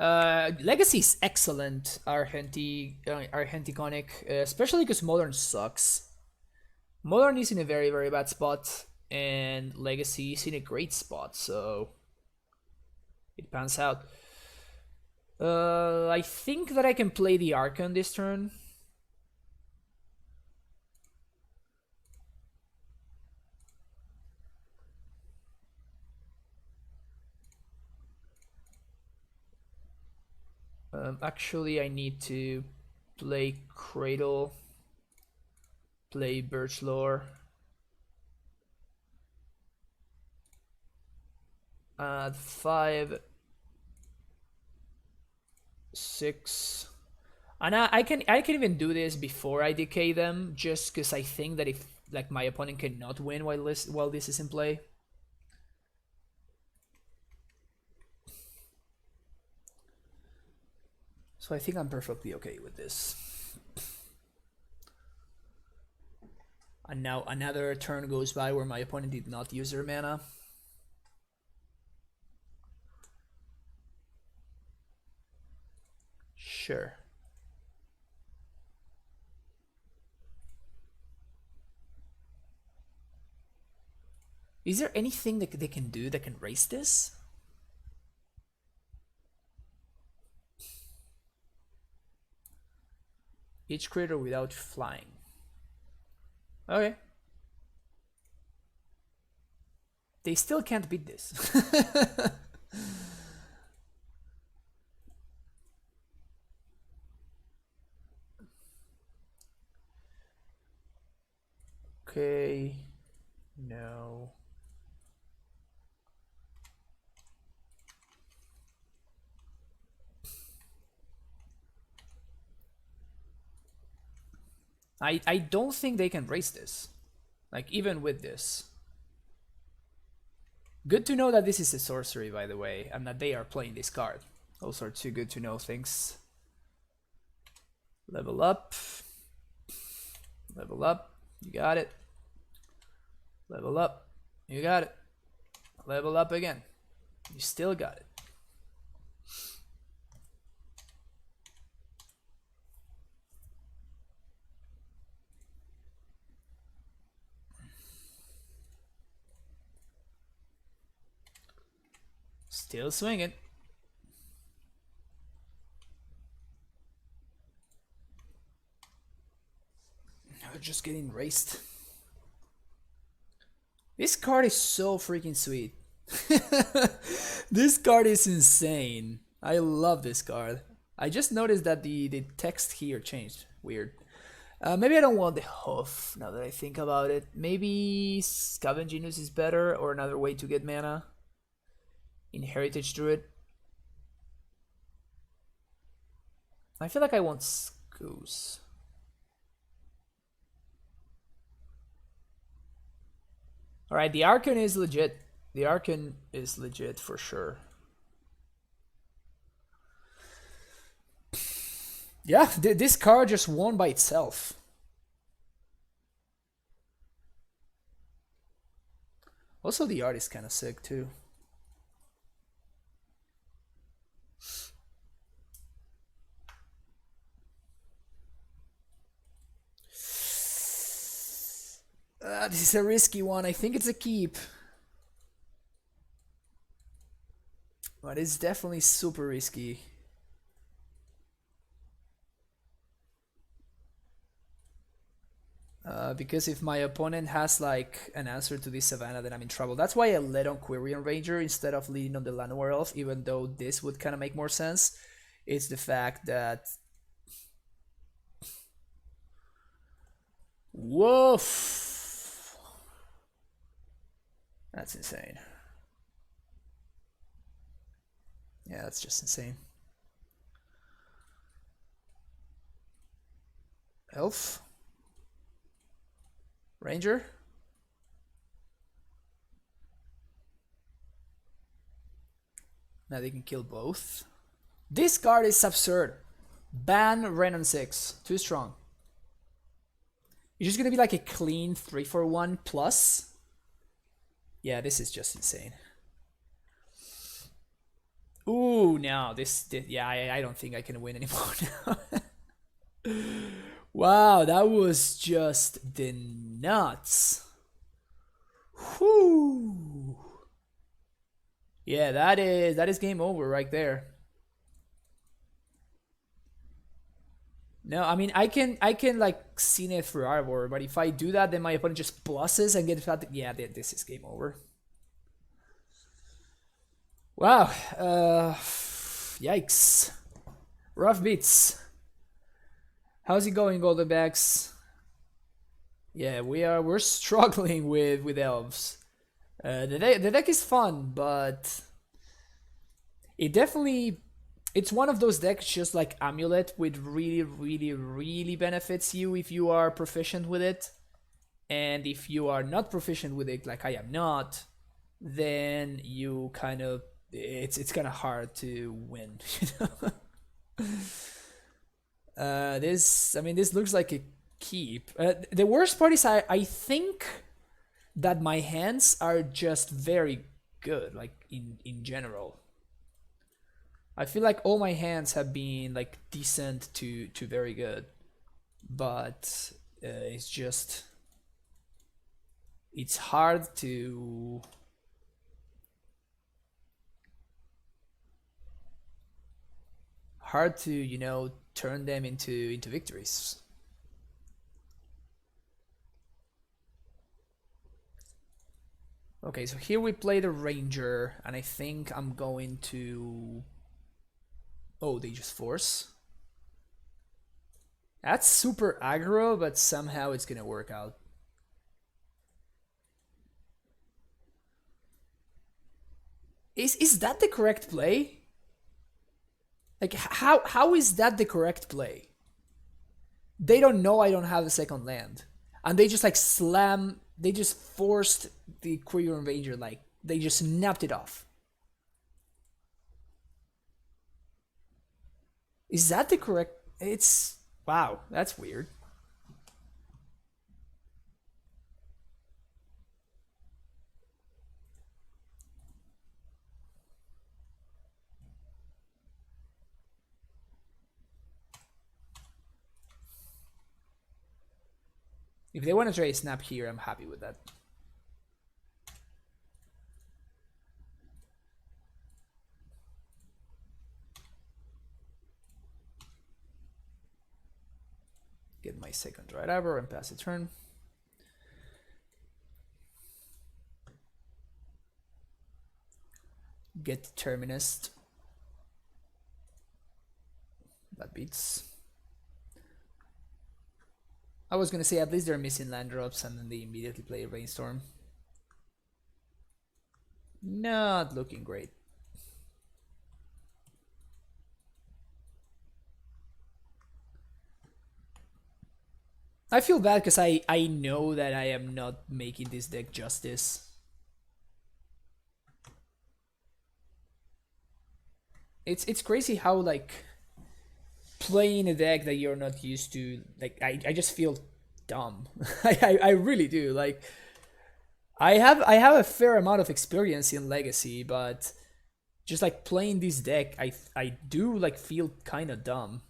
Legacy is excellent, Argenticonic, especially because Modern sucks. Modern is in a very, very bad spot, and Legacy is in a great spot, so it pans out. I think that I can play the Archon this turn. Actually, I need to play Cradle, play Birchlore, add 5, 6. And I can even do this before I decay them, just because I think that if like my opponent cannot win while this is in play. So I think I'm perfectly okay with this. And now another turn goes by where my opponent did not use their mana. Sure. Is there anything that they can do that can raise this? Each creature without flying. Okay. They still can't beat this. Okay. No. I don't think they can raise this. Like, even with this. Good to know that this is a sorcery, by the way, and that they are playing this card. Those are two good to know things. Level up. Level up. You got it. Level up. You got it. Level up again. You still got it. Still swinging. Just getting raced. This card is so freaking sweet. This card is insane. I love this card. I just noticed that the text here changed. Weird. Maybe I don't want the Hoof now that I think about it. Maybe Scavenge Genius is better, or another way to get mana. In Heritage Druid. I feel like I want Goose. Alright, the Archon is legit. The Archon is legit for sure. Yeah, this card just won by itself. Also, the art is kind of sick too. This is a risky one. I think it's a keep. But it's definitely super risky. Because if my opponent has like an answer to this Savannah, then I'm in trouble. That's why I led on Quirion Ranger instead of leading on the Llanowar Elf, even though this would kind of make more sense. It's the fact that... Woof! That's insane. Yeah, that's just insane. Elf? Ranger? Now they can kill both. This card is absurd. Ban Renan 6. Too strong. It's just gonna be like a clean 3-for-1 plus. Yeah, this is just insane. Ooh, no, yeah, I don't think I can win anymore now. Wow, that was just the nuts. Whoo. Yeah, that is game over right there. No, I mean I can like Cine it through Arbor, but if I do that, then my opponent just pluses and gets that. Yeah, this is game over. Wow. Yikes. Rough beats. How's it going, Goldenbacks? Yeah, we're struggling with elves. The deck is fun, but it definitely It's one of those decks just like Amulet, which really, really, really benefits you if you are proficient with it. And if you are not proficient with it, like I am not, then you kind of it's kind of hard to win. You know? This I mean this looks like a keep. The worst part is I think that my hands are just very good, like in general. I feel like all my hands have been like decent to very good, but it's just it's hard to turn them into victories. Okay, so here we play the ranger, and I think I'm going to. Oh, they just force. That's super aggro, but somehow it's gonna work out. Is that the correct play? Like how is that the correct play? They don't know I don't have a second land, and they just like slam. They just forced the Queer Invader, like they just snapped it off. Is that the correct? It's wow. That's weird. If they want to try a snap here, I'm happy with that. Get my second Dried Arbor and pass the turn. Get Terminus. That beats. I was gonna say at least they're missing land drops, and then they immediately play a Rainstorm. Not looking great. I feel bad because I know that I am not making this deck justice. It's crazy how like playing a deck that you're not used to, like I just feel dumb. I really do. Like I have a fair amount of experience in Legacy, but just like playing this deck, I do like feel kind of dumb.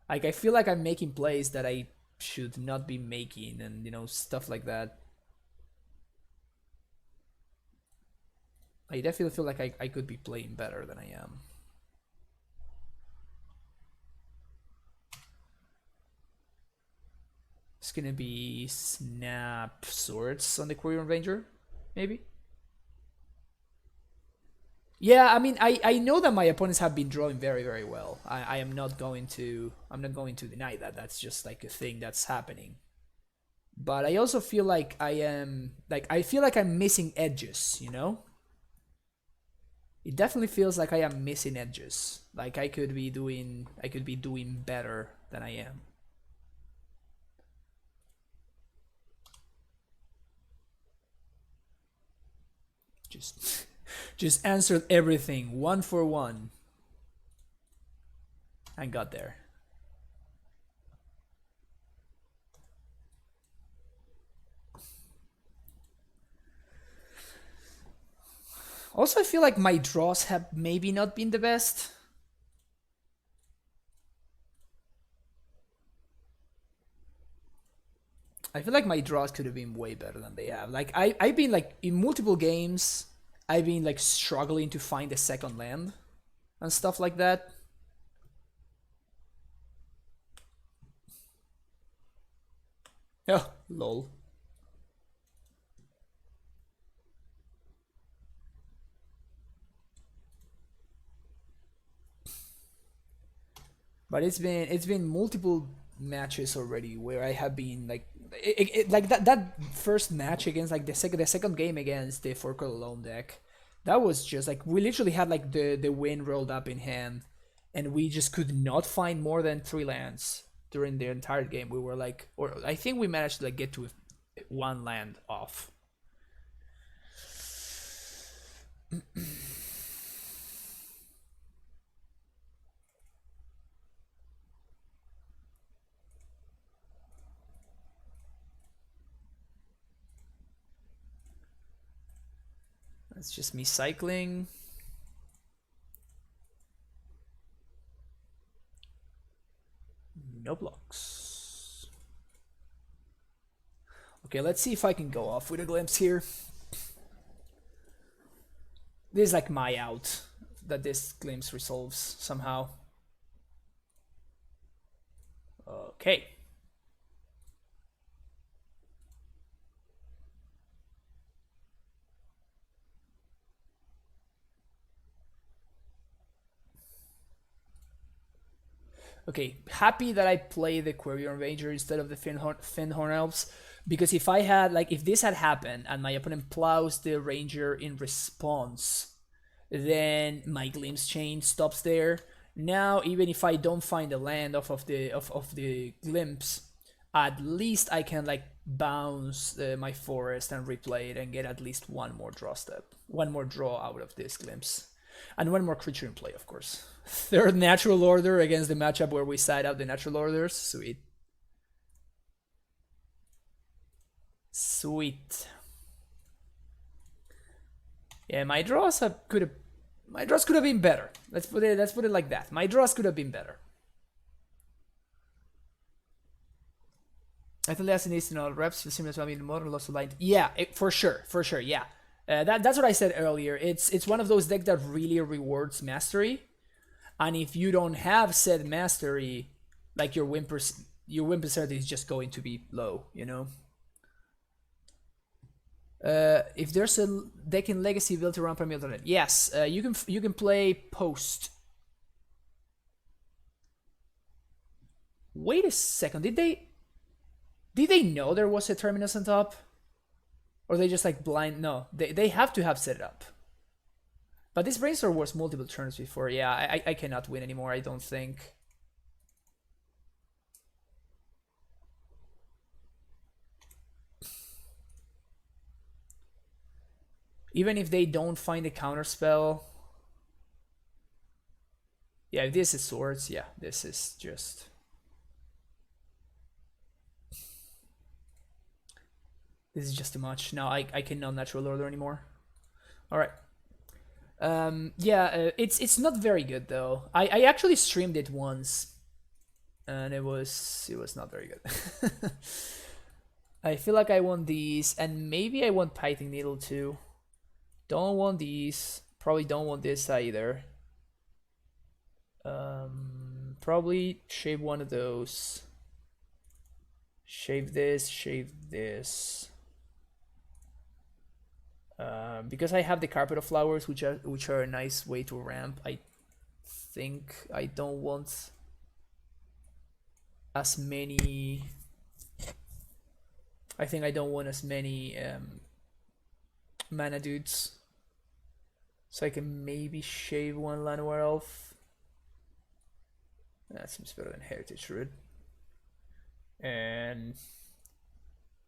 Like I feel like I'm making plays that I should not be making, and stuff like that. I definitely feel like I could be playing better than I am. It's gonna be Snap Swords on the Queer Ranger, maybe. Yeah, I mean, I know that my opponents have been drawing very, very well. I am not going to deny that. That's just like a thing that's happening. But I also feel like I feel like I'm missing edges, you know? It definitely feels like I am missing edges. Like I could be doing better than I am. Just answered everything one for one and got there. Also, I feel like my draws have maybe not been the best. I feel like my draws could have been way better than they have. Like I've been like in multiple games, I've been like struggling to find a second land and stuff like that. Oh, lol. But it's been multiple matches already where I have been like like that first match against like the second game against the 4-color Loam deck. That was just like we literally had like the win rolled up in hand, and we just could not find more than 3 lands during the entire game. We were like, or I think we managed to like get to 1 land off. That's just me cycling. No blocks. Okay, let's see if I can go off with a glimpse here. This is like my out that this glimpse resolves somehow. Okay. Okay, happy that I play the Quirion Ranger instead of the Fyndhorn Elves, because if I had, like, if this had happened and my opponent plows the Ranger in response, then my Glimpse chain stops there. Now, even if I don't find a land off of the Glimpse, at least I can, like, bounce my forest and replay it and get at least one more draw step, one more draw out of this Glimpse. And one more creature in play, of course. Third natural order against the matchup where we side out the natural orders. Sweet. Sweet. Yeah, my draws could have been better. Let's put it like that. My draws could have been better. I think that's in all reps similar to modern loss of light. Yeah, for sure, yeah. That's what I said earlier. It's one of those decks that really rewards mastery, and if you don't have said mastery, like your win percentage is just going to be low, you know. If there's a deck in Legacy built around Primeval, yes, you can play Post. Wait a second, did they know there was a Terminus on top? Or they just like blind? No, they have to have set it up. But this brainstorm was multiple turns before. Yeah, I cannot win anymore, I don't think. Even if they don't find a counter spell. Yeah, if this is swords, yeah, this is just... This is just too much. Now I cannot natural order anymore. Alright. Yeah, it's not very good though. I actually streamed it once, and it was not very good. I feel like I want these, and maybe I want Pithing Needle too. Don't want these. Probably don't want this either. Probably shave one of those. Shave this. Shave this. Because I have the Carpet of Flowers, which are a nice way to ramp. I think I don't want as many. I think I don't want as many mana dudes, so I can maybe shave one Llanowar Elf. That seems better than Heritage Root. And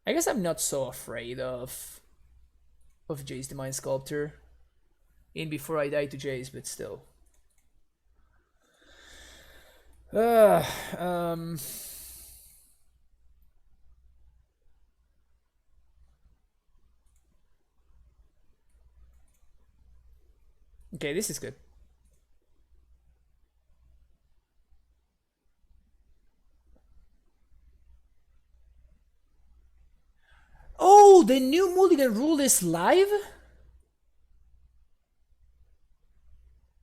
I guess I'm not so afraid of Jace the Mind Sculptor in before I die to Jace, but still. Okay, this is good. Oh, the new Mulligan rule is live?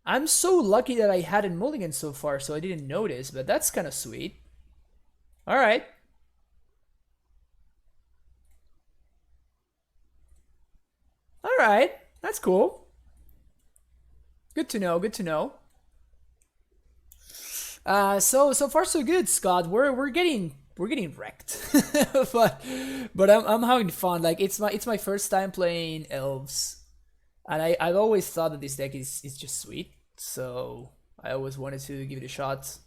I'm so lucky that I hadn't mulliganed so far, so I didn't notice, but that's kind of sweet. Alright. Alright, that's cool. Good to know, good to know. So far so good, Scott. We're getting wrecked, but I'm having fun. Like it's my first time playing Elves, And I've always thought that this deck is just sweet, so I always wanted to give it a shot.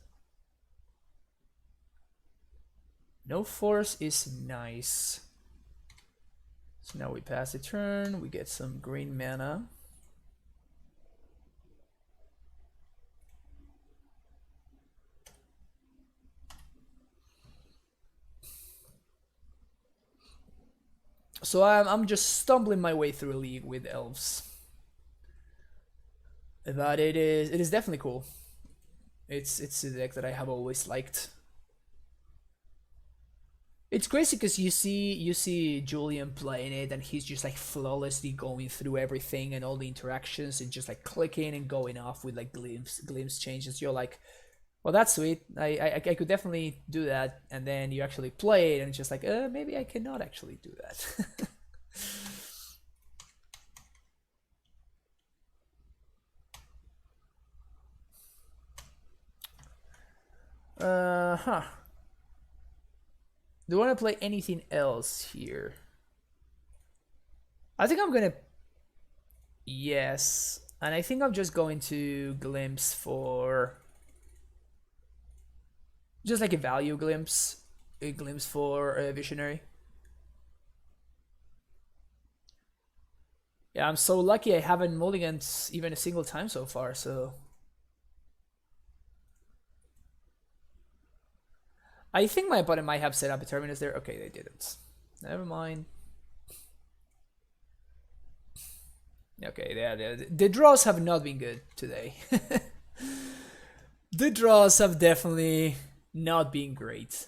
No force is nice. So now we pass the turn, we get some green mana. So I'm just stumbling my way through a league with elves. But it is definitely cool. It's a deck that I have always liked. It's crazy because you see Julian playing it and he's just like flawlessly going through everything and all the interactions and just like clicking and going off with like glimpse changes. You're like, well, that's sweet. I could definitely do that. And then you actually play it and it's just like, maybe I cannot actually do that. Huh. Do I want to play anything else here? I think I'm gonna... Yes. And I think I'm just going to glimpse for... Just like a value glimpse. A glimpse for a visionary. Yeah, I'm so lucky I haven't mulliganed even a single time so far, so... I think my opponent might have set up a Terminus there. Okay, they didn't. Never mind. Okay, the draws have not been good today. The draws have definitely not been great.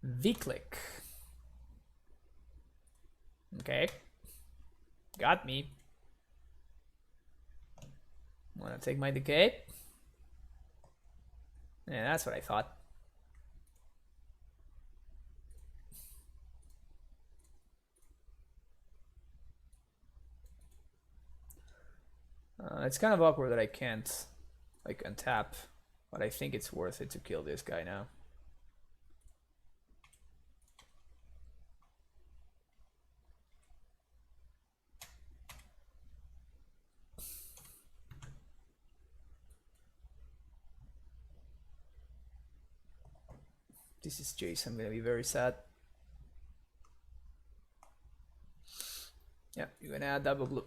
V-click. Okay. Got me. Wanna take my decay? Yeah, that's what I thought. It's kind of awkward that I can't like untap, but I think it's worth it to kill this guy now. This is Jace, I'm gonna be very sad. Yeah, you're gonna add double blue.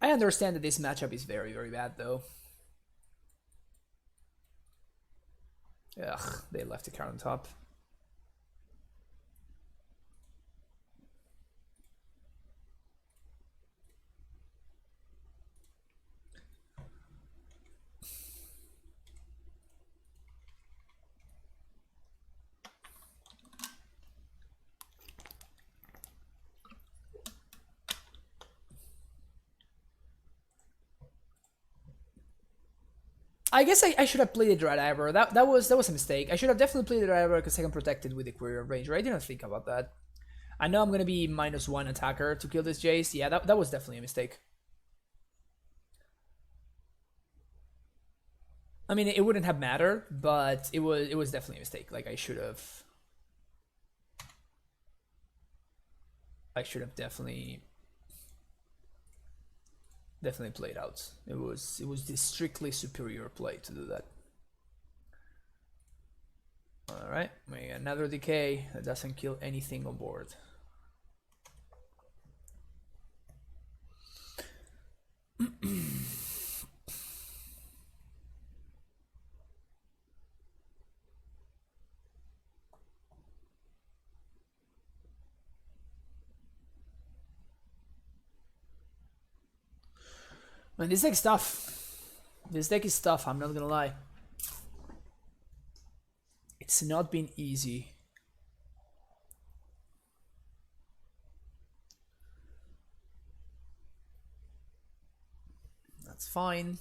I understand that this matchup is very, very bad though. Ugh, they left the card on top. I guess I should have played the driver. That was a mistake. I should have definitely played the driver because I can protect it with the Courier Ranger. I didn't think about that. I know I'm gonna be -1 attacker to kill this Jace. Yeah, that was definitely a mistake. I mean, it wouldn't have mattered, but it was definitely a mistake. Like I should have definitely played out. It was the strictly superior play to do that. All right, another decay that doesn't kill anything on board. Man, this deck's tough. This deck is tough, I'm not gonna lie. It's not been easy. That's fine.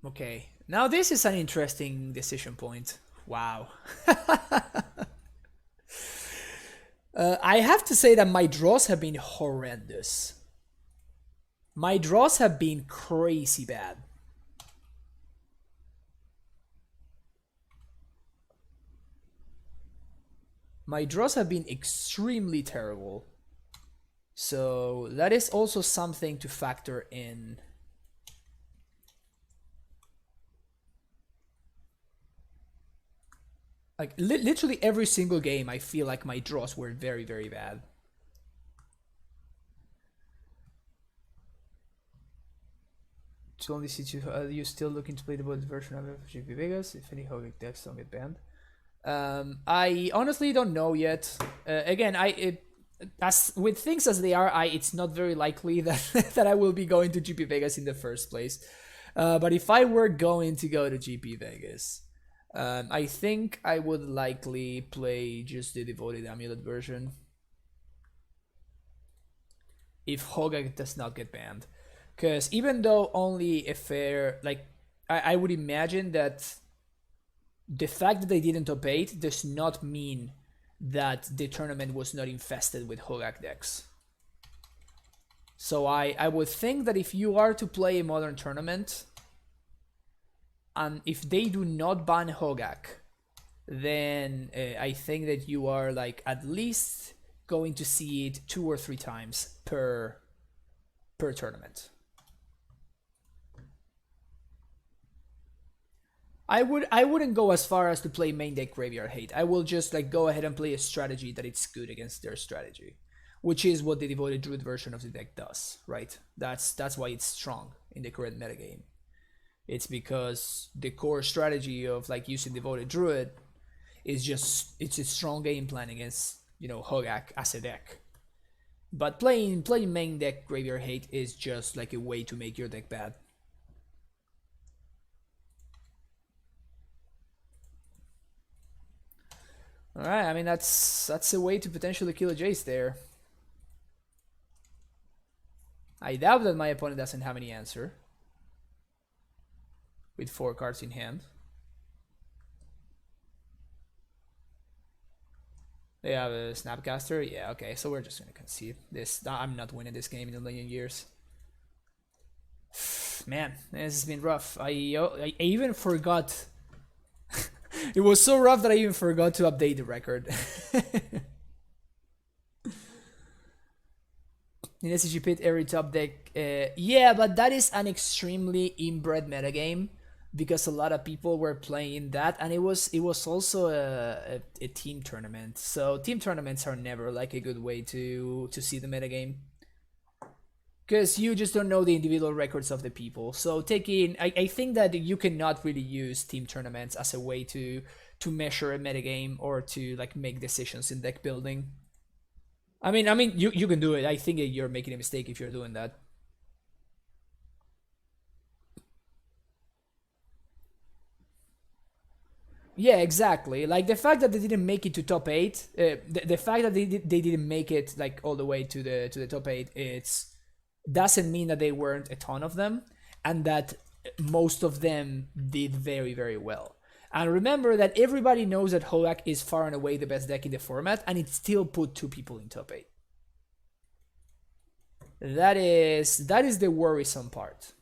Okay, now this is an interesting decision point. Wow. I have to say that my draws have been horrendous. My draws have been crazy bad. My draws have been extremely terrible. So that is also something to factor in. Like literally every single game, I feel like my draws were very, very bad. To only see you, you still looking to play the board version of GP Vegas? If any Hogic decks don't get banned. I honestly don't know yet. Again, as with things as they are, it's not very likely that that I will be going to GP Vegas in the first place. But if I were going to go to GP Vegas, I think I would likely play just the devoted Amulet version. If Hogak does not get banned. Because even though only a fair, like, I would imagine that the fact that they didn't top 8 does not mean that the tournament was not infested with Hogak decks. So I would think that if you are to play a modern tournament, and if they do not ban Hogak, then I think that you are like at least going to see it 2 or 3 times per tournament. I wouldn't go as far as to play main deck Graveyard Hate. I will just like go ahead and play a strategy that it's good against their strategy, which is what the Devoted Druid version of the deck does, right? That's why it's strong in the current metagame. It's because the core strategy of like using Devoted Druid is just it's a strong game plan against, you know, Hogak as a deck. But playing main deck Graveyard Hate is just like a way to make your deck bad. Alright, I mean that's a way to potentially kill a Jace there. I doubt that my opponent doesn't have any answer. With 4 cards in hand. They have a Snapcaster? Yeah, okay, so we're just gonna concede this. I'm not winning this game in a million years. Man, this has been rough. I even forgot. It was so rough that I even forgot to update the record. In SCG Pit, every top deck. Yeah, but that is an extremely inbred metagame because a lot of people were playing that, and it was also a team tournament. So team tournaments are never like a good way to see the metagame, because you just don't know the individual records of the people. So I think that you cannot really use team tournaments as a way to measure a metagame or to like make decisions in deck building. I mean, you can do it. I think you're making a mistake if you're doing that. Yeah, exactly. Like the fact that they didn't make it to top 8, the fact that they didn't make it like all the way to the top 8, it's doesn't mean that they weren't a ton of them, and that most of them did very, very well. And remember that everybody knows that Hogak is far and away the best deck in the format, and it still put 2 people in top 8. That is the worrisome part.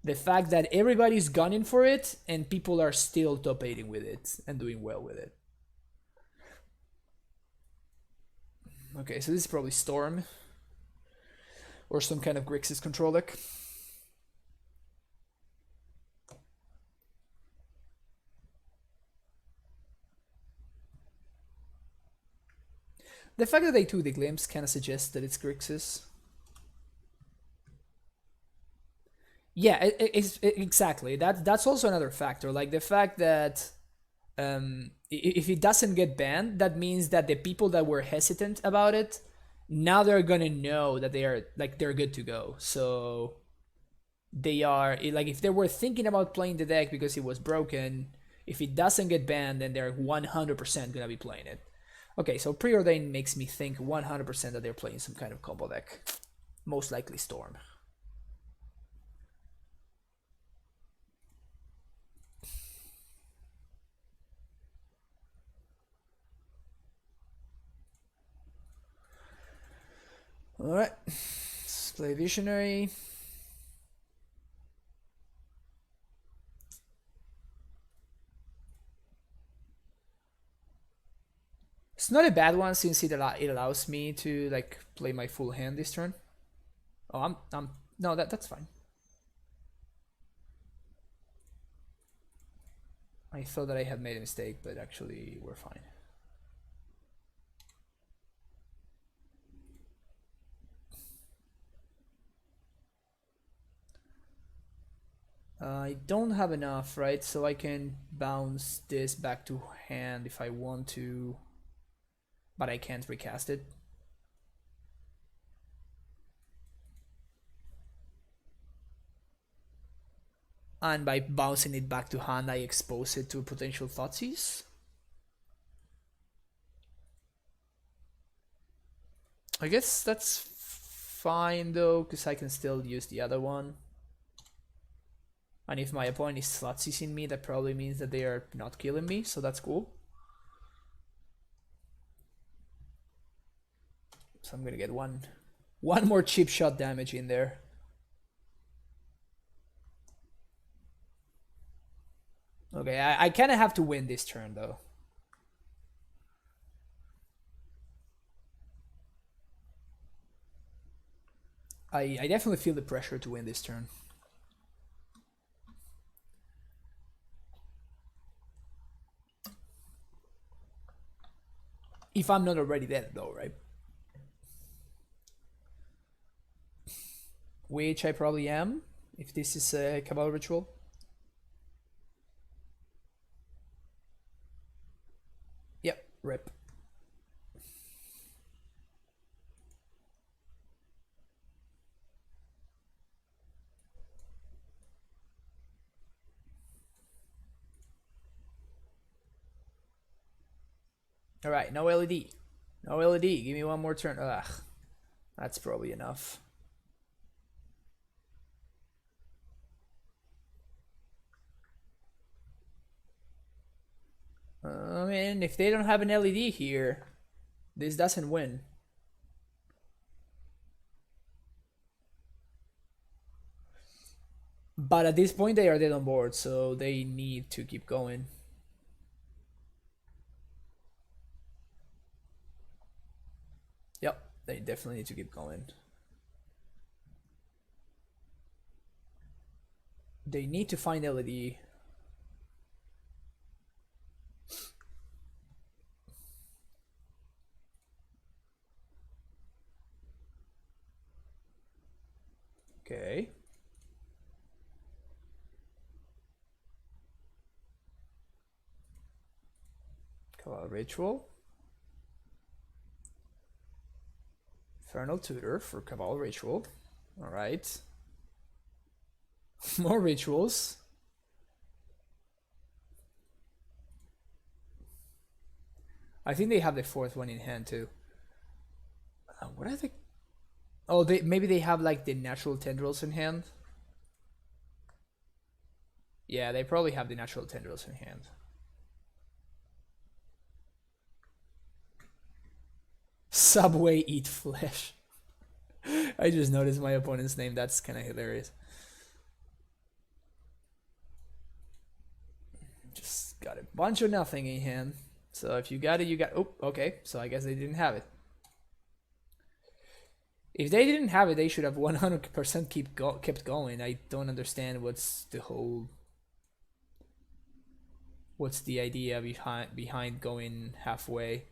The fact that everybody's gunning for it and people are still top 8ing with it and doing well with it. Okay, so this is probably Storm or some kind of Grixis control deck. The fact that they took the glimpse kind of suggests that it's Grixis. Yeah, exactly. That's also another factor. Like the fact that if it doesn't get banned, that means that the people that were hesitant about it, now they're gonna know that they're good to go. So they are like, if they were thinking about playing the deck because it was broken, if it doesn't get banned, then they're 100% gonna be playing it. Okay, so Preordain makes me think 100% that they're playing some kind of combo deck. Most likely Storm. Alright, let's play Visionary. It's not a bad one since it allows me to like play my full hand this turn. Oh, I'm no, that's fine. I thought that I had made a mistake, but actually we're fine. I don't have enough, right? So I can bounce this back to hand if I want to, but I can't recast it. And by bouncing it back to hand, I expose it to potential Thoughtseize. I guess that's fine though, because I can still use the other one. And if my opponent is Thoughtseizing me, that probably means that they are not killing me, so that's cool. So I'm gonna get one more chip shot damage in there. Okay, I kind of have to win this turn though. I definitely feel the pressure to win this turn. If I'm not already dead though, right? Which I probably am, if this is a Cabal Ritual. Yep, rip. Alright, no LED. No LED, give me one more turn. Ugh, that's probably enough. I mean, if they don't have an LED here, this doesn't win. But at this point they are dead on board, so they need to keep going. Yep, they definitely need to keep going. They need to find LED. Okay. Cabal Ritual. Infernal Tutor for Cabal Ritual. Alright. More rituals. I think they have the fourth one in hand too. What are they? Oh, maybe they have like the natural tendrils in hand. Yeah, they probably have the natural tendrils in hand. Subway eat flesh. I just noticed my opponent's name. That's kind of hilarious. Just got a bunch of nothing in hand. So if you got it, you got. Oh, okay. So I guess they didn't have it. If they didn't have it, they should have 100% kept going. I don't understand what's the idea behind going halfway.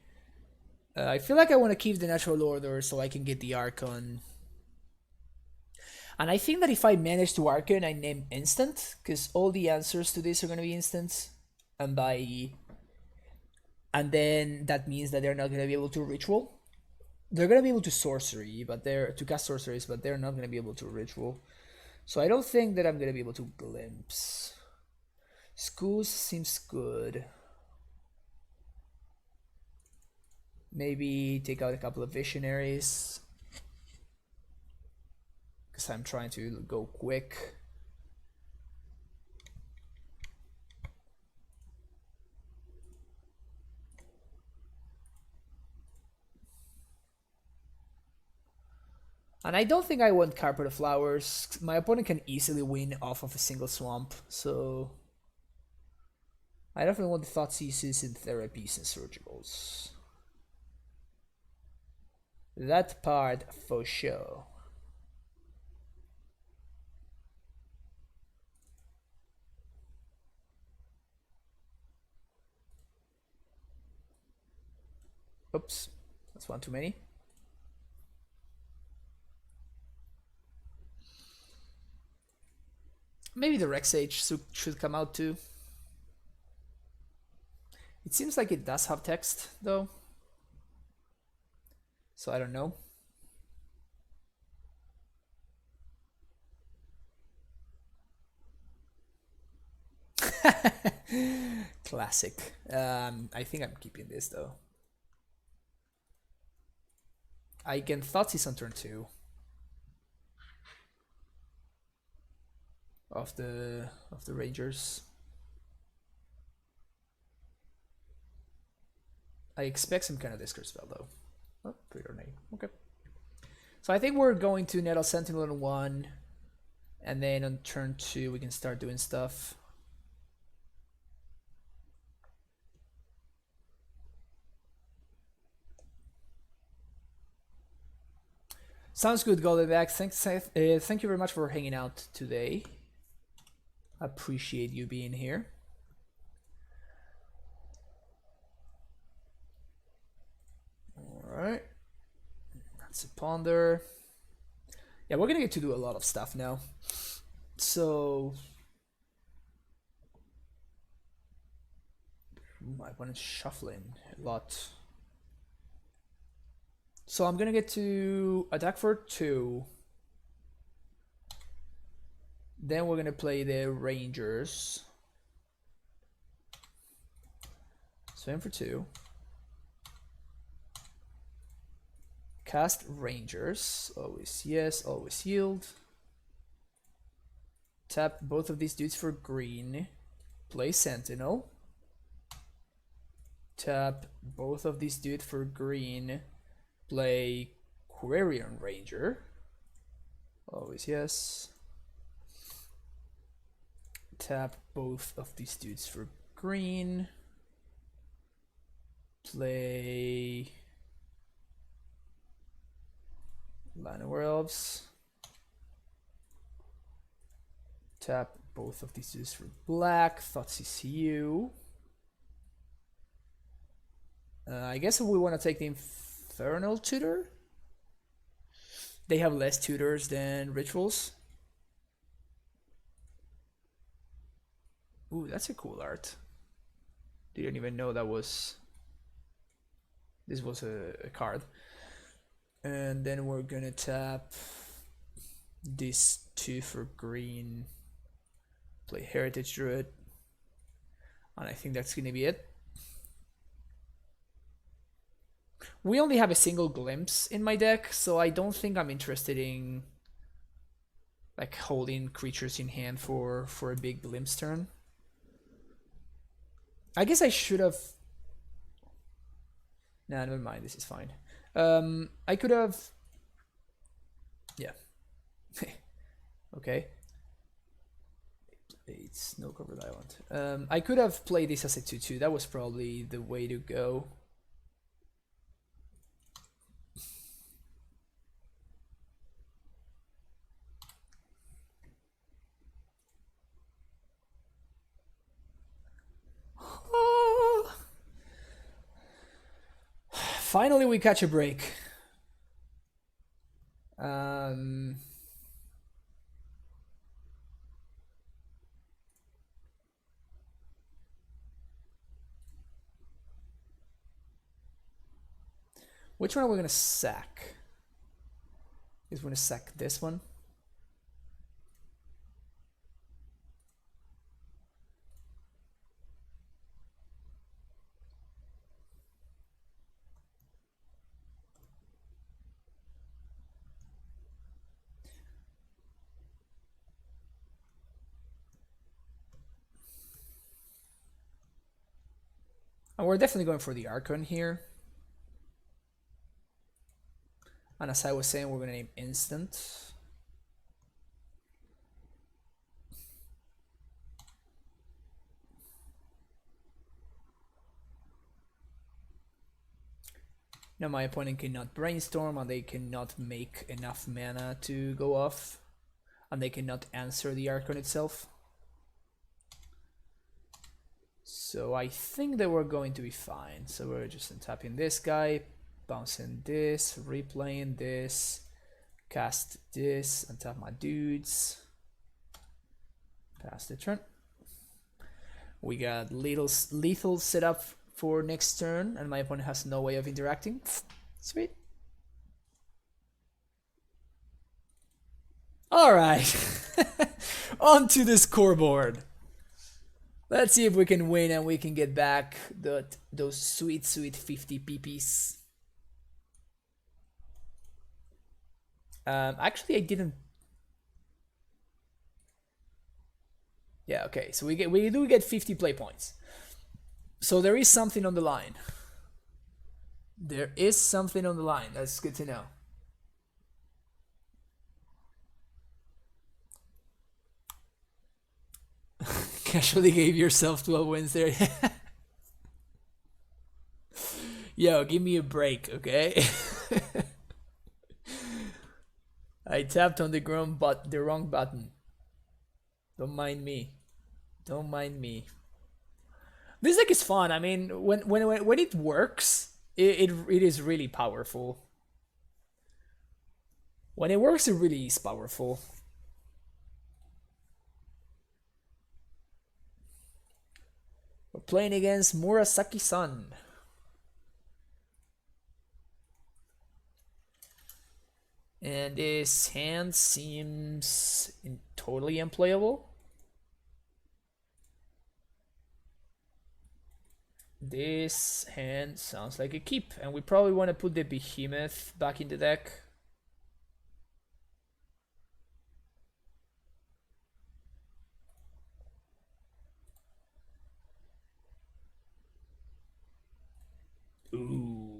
I feel like I want to keep the natural order so I can get the Archon. And I think that if I manage to Archon, I name instant, because all the answers to this are going to be instant. And then that means that they're not going to be able to ritual. They're going to be able to sorcery, but to cast sorceries, but they're not going to be able to ritual. So I don't think that I'm going to be able to glimpse. Schools seems good. Maybe take out a couple of visionaries, because I'm trying to go quick. And I don't think I want Carpet of Flowers. My opponent can easily win off of a single swamp, so I definitely want the Thoughtseizes and Therapies and Surgicals. That part for sure. Oops, that's one too many. Maybe the Rex Age should come out too. It seems like it does have text though, so I don't know. Classic. I think I'm keeping this though. I can Thoughtseize on turn 2 of the Rangers. I expect some kind of discard spell though. Oh, pre-ornate. Okay. So I think we're going to Nettle Sentinel on 1, and then on turn 2 we can start doing stuff. Sounds good, Goldenback. Thank you very much for hanging out today. Appreciate you being here. Alright. That's a ponder. Yeah, we're gonna get to do a lot of stuff now. So my opponent's shuffling a lot. So I'm gonna get to attack for 2. Then we're gonna play the Rangers. Swim for 2. Cast Rangers. Always yes, always yield. Tap both of these dudes for green. Play Sentinel. Tap both of these dudes for green. Play Quarian Ranger. Always yes. Tap both of these dudes for green. Play Llanowar Elves. Tap both of these dudes for black. Thoughtseize you. I guess if we want to take the Infernal Tutor, they have less tutors than rituals. Ooh, that's a cool art. Didn't even know that was... This was a card. And then we're gonna tap these 2 for green. Play Heritage Druid. And I think that's gonna be it. We only have a single Glimpse in my deck, so I don't think I'm interested in like holding creatures in hand for a big Glimpse turn. I guess I should have... Nah, never mind, this is fine. I could have... Yeah. Okay. It's no covered island. I could have played this as a 2/2. That was probably the way to go. Finally, we catch a break. Which one are we gonna sack? Is we gonna sack this one? And we're definitely going for the Archon here. And as I was saying, we're gonna name instant. Now my opponent cannot brainstorm, and they cannot make enough mana to go off, and they cannot answer the Archon itself. So I think that we're going to be fine. So we're just untapping this guy, bouncing this, replaying this, cast this, untap my dudes, pass the turn. We got lethal setup for next turn, and my opponent has no way of interacting. Sweet. Alright, on to the scoreboard. Let's see if we can win and we can get back those sweet 50 PPs. Actually, I didn't. Yeah, okay. So we do get 50 play points. So there is something on the line. There is something on the line. That's good to know. Casually gave yourself 12 wins there. Yo, give me a break, okay? I tapped on the wrong button. Don't mind me. Don't mind me. This deck is fun. I mean, when it works, it is really powerful. When it works, it really is powerful. We're playing against Murasaki-san. And this hand seems totally unplayable. This hand sounds like a keep, and we probably want to put the Behemoth back in the deck. Ooh.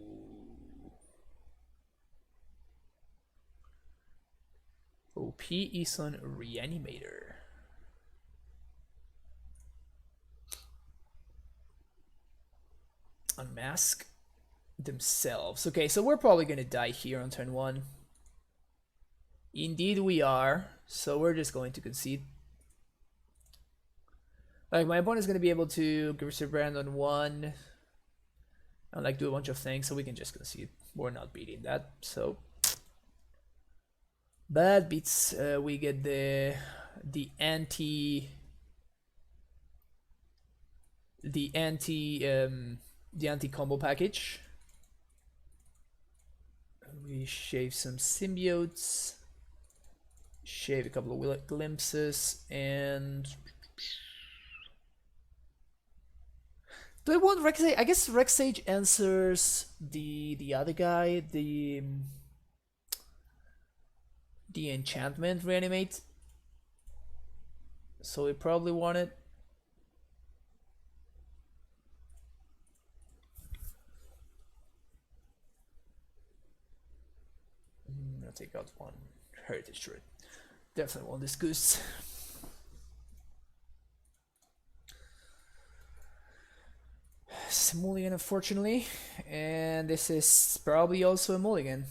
OP is on Reanimator. Unmask themselves. Okay, so we're probably gonna die here on turn 1. Indeed we are, so we're just going to concede. Like, my opponent's gonna be able to Grisser Brand on 1 and like do a bunch of things, so we can just concede. We're not beating that, so bad beats. We get the anti combo package. We shave some symbiotes, shave a couple of glimpses, and do I want Rex Sage? I guess Rex Sage answers the other guy, the enchantment reanimate. So we probably want it. I'll take out 1 heritage turret. Definitely want this goose. It's a mulligan, unfortunately, and this is probably also a mulligan.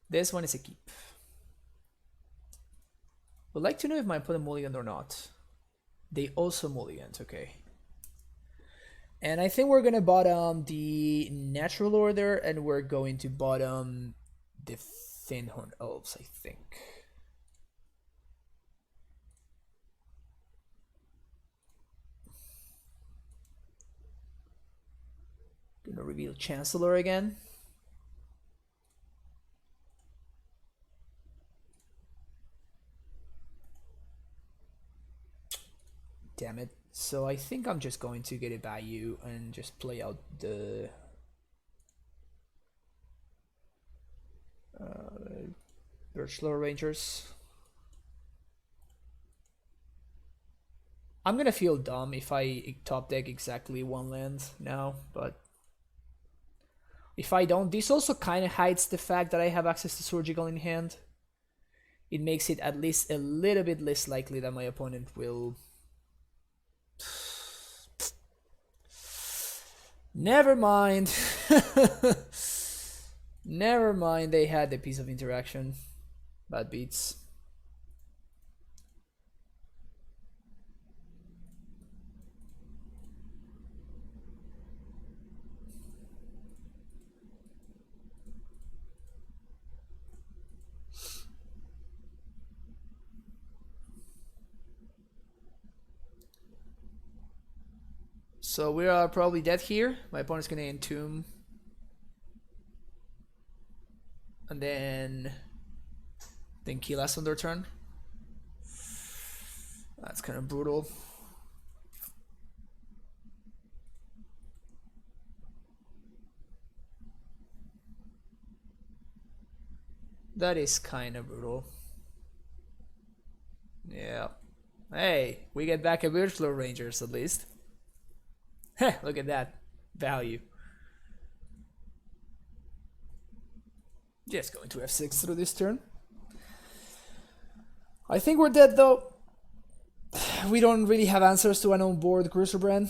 This one is a keep. Would like to know if my opponent mulliganed or not. They also mulliganed, okay. And I think we're gonna bottom the natural order, and we're going to bottom the Thin-Horn Elves, I think. Gonna reveal Chancellor again. Damn it. So I think I'm just going to get a value and just play out the Birchlaw Rangers. I'm gonna feel dumb if I top deck exactly 1 land now, but If I don't, this also kind of hides the fact that I have access to Surgical in hand. It makes it at least a little bit less likely that my opponent will... Never mind. Never mind, they had the piece of interaction. Bad beats. So we are probably dead here. My opponent's gonna entomb. And then kill us on their turn. That's kind of brutal. That is kind of brutal. Yeah. Hey, we get back a Virtual Rangers at least. Heh, look at that value. Just going to f6 through this turn. I think we're dead though. We don't really have answers to an on-board Cruiser Brand.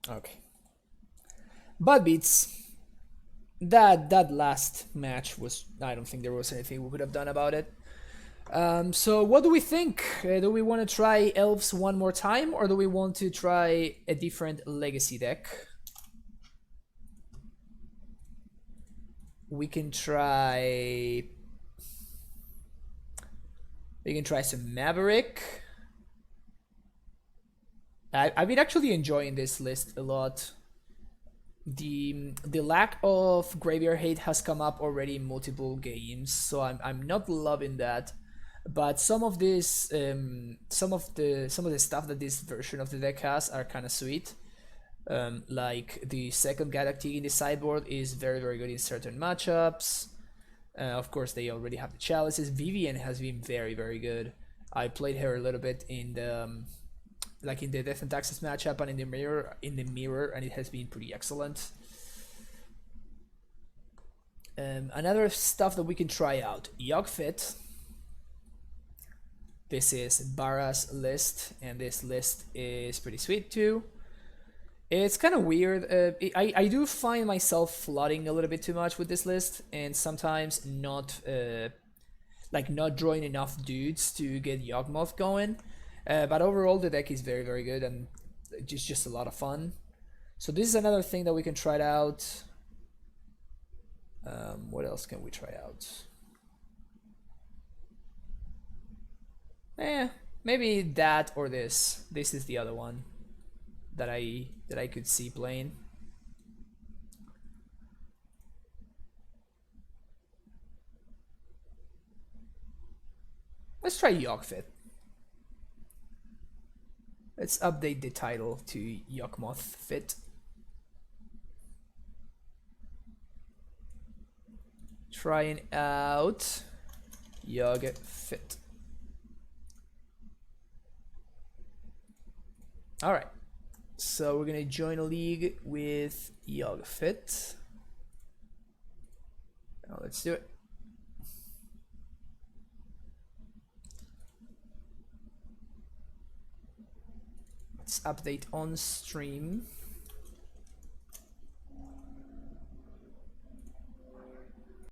Okay. Bad beats. That last match was... I don't think there was anything we could have done about it. So what do we think? Do we want to try Elves one more time, or do we want to try a different Legacy deck? We can try some Maverick. I've been actually enjoying this list a lot. The lack of graveyard hate has come up already in multiple games, so I'm not loving that. But some of this some of the stuff that this version of the deck has are kind of sweet. Like the second Galactic in the sideboard is very good in certain matchups. Of course, they already have the Chalices. Vivian has been very good. I played her a little bit in the like in the Death and Taxes matchup and in the mirror, and it has been pretty excellent. Another stuff that we can try out: Yogg-Fit. This is Bara's list, and this list is pretty sweet too. It's kind of weird. I do find myself flooding a little bit too much with this list, and sometimes not not drawing enough dudes to get Yawgmoth going. But overall, the deck is very good, and just a lot of fun. So this is another thing that we can try out. What else can we try out? Maybe that or this. This is the other one that I could see playing. Let's try Yogg-Fit. Let's update the title to Yawgmoth Fit. Trying out Yogg-Fit. Alright, so we're gonna join a league with Yogg-Fit. Now let's do it. Let's update on stream.